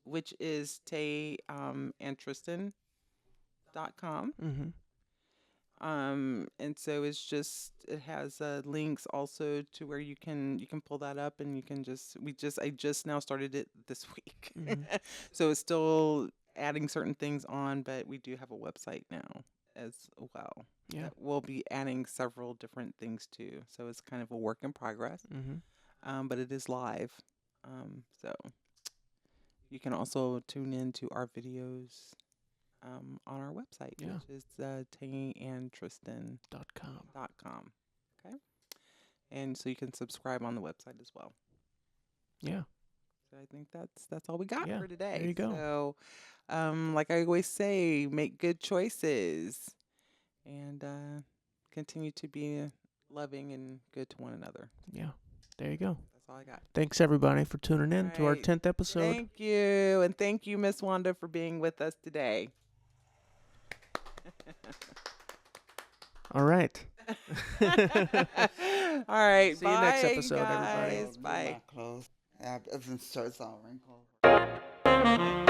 which is tayandtristan.com. Mm-hmm. And so it has links also to where you can pull that up, and you can I just now started it this week. Mhm. So it's still adding certain things on, but we do have a website now as well. Yeah. That we'll be adding several different things to. So it's kind of a work in progress. Mm-hmm. But it is live. So you can also tune in to our videos on our website, Yeah. which is tayandtristan.com. .com. Okay. and so you can subscribe on the website as well. Yeah. So I think that's all we got Yeah, for today. there you go. So, like I always say, make good choices and continue to be loving and good to one another. Yeah. There you go. That's all I got. Thanks everybody for tuning in to our Right. 10th episode. Thank you, and thank you, Miss Wanda, for being with us today. All right. All right. See you bye, next episode, guys. everybody. Bye. My clothes. I have shirts on wrinkles.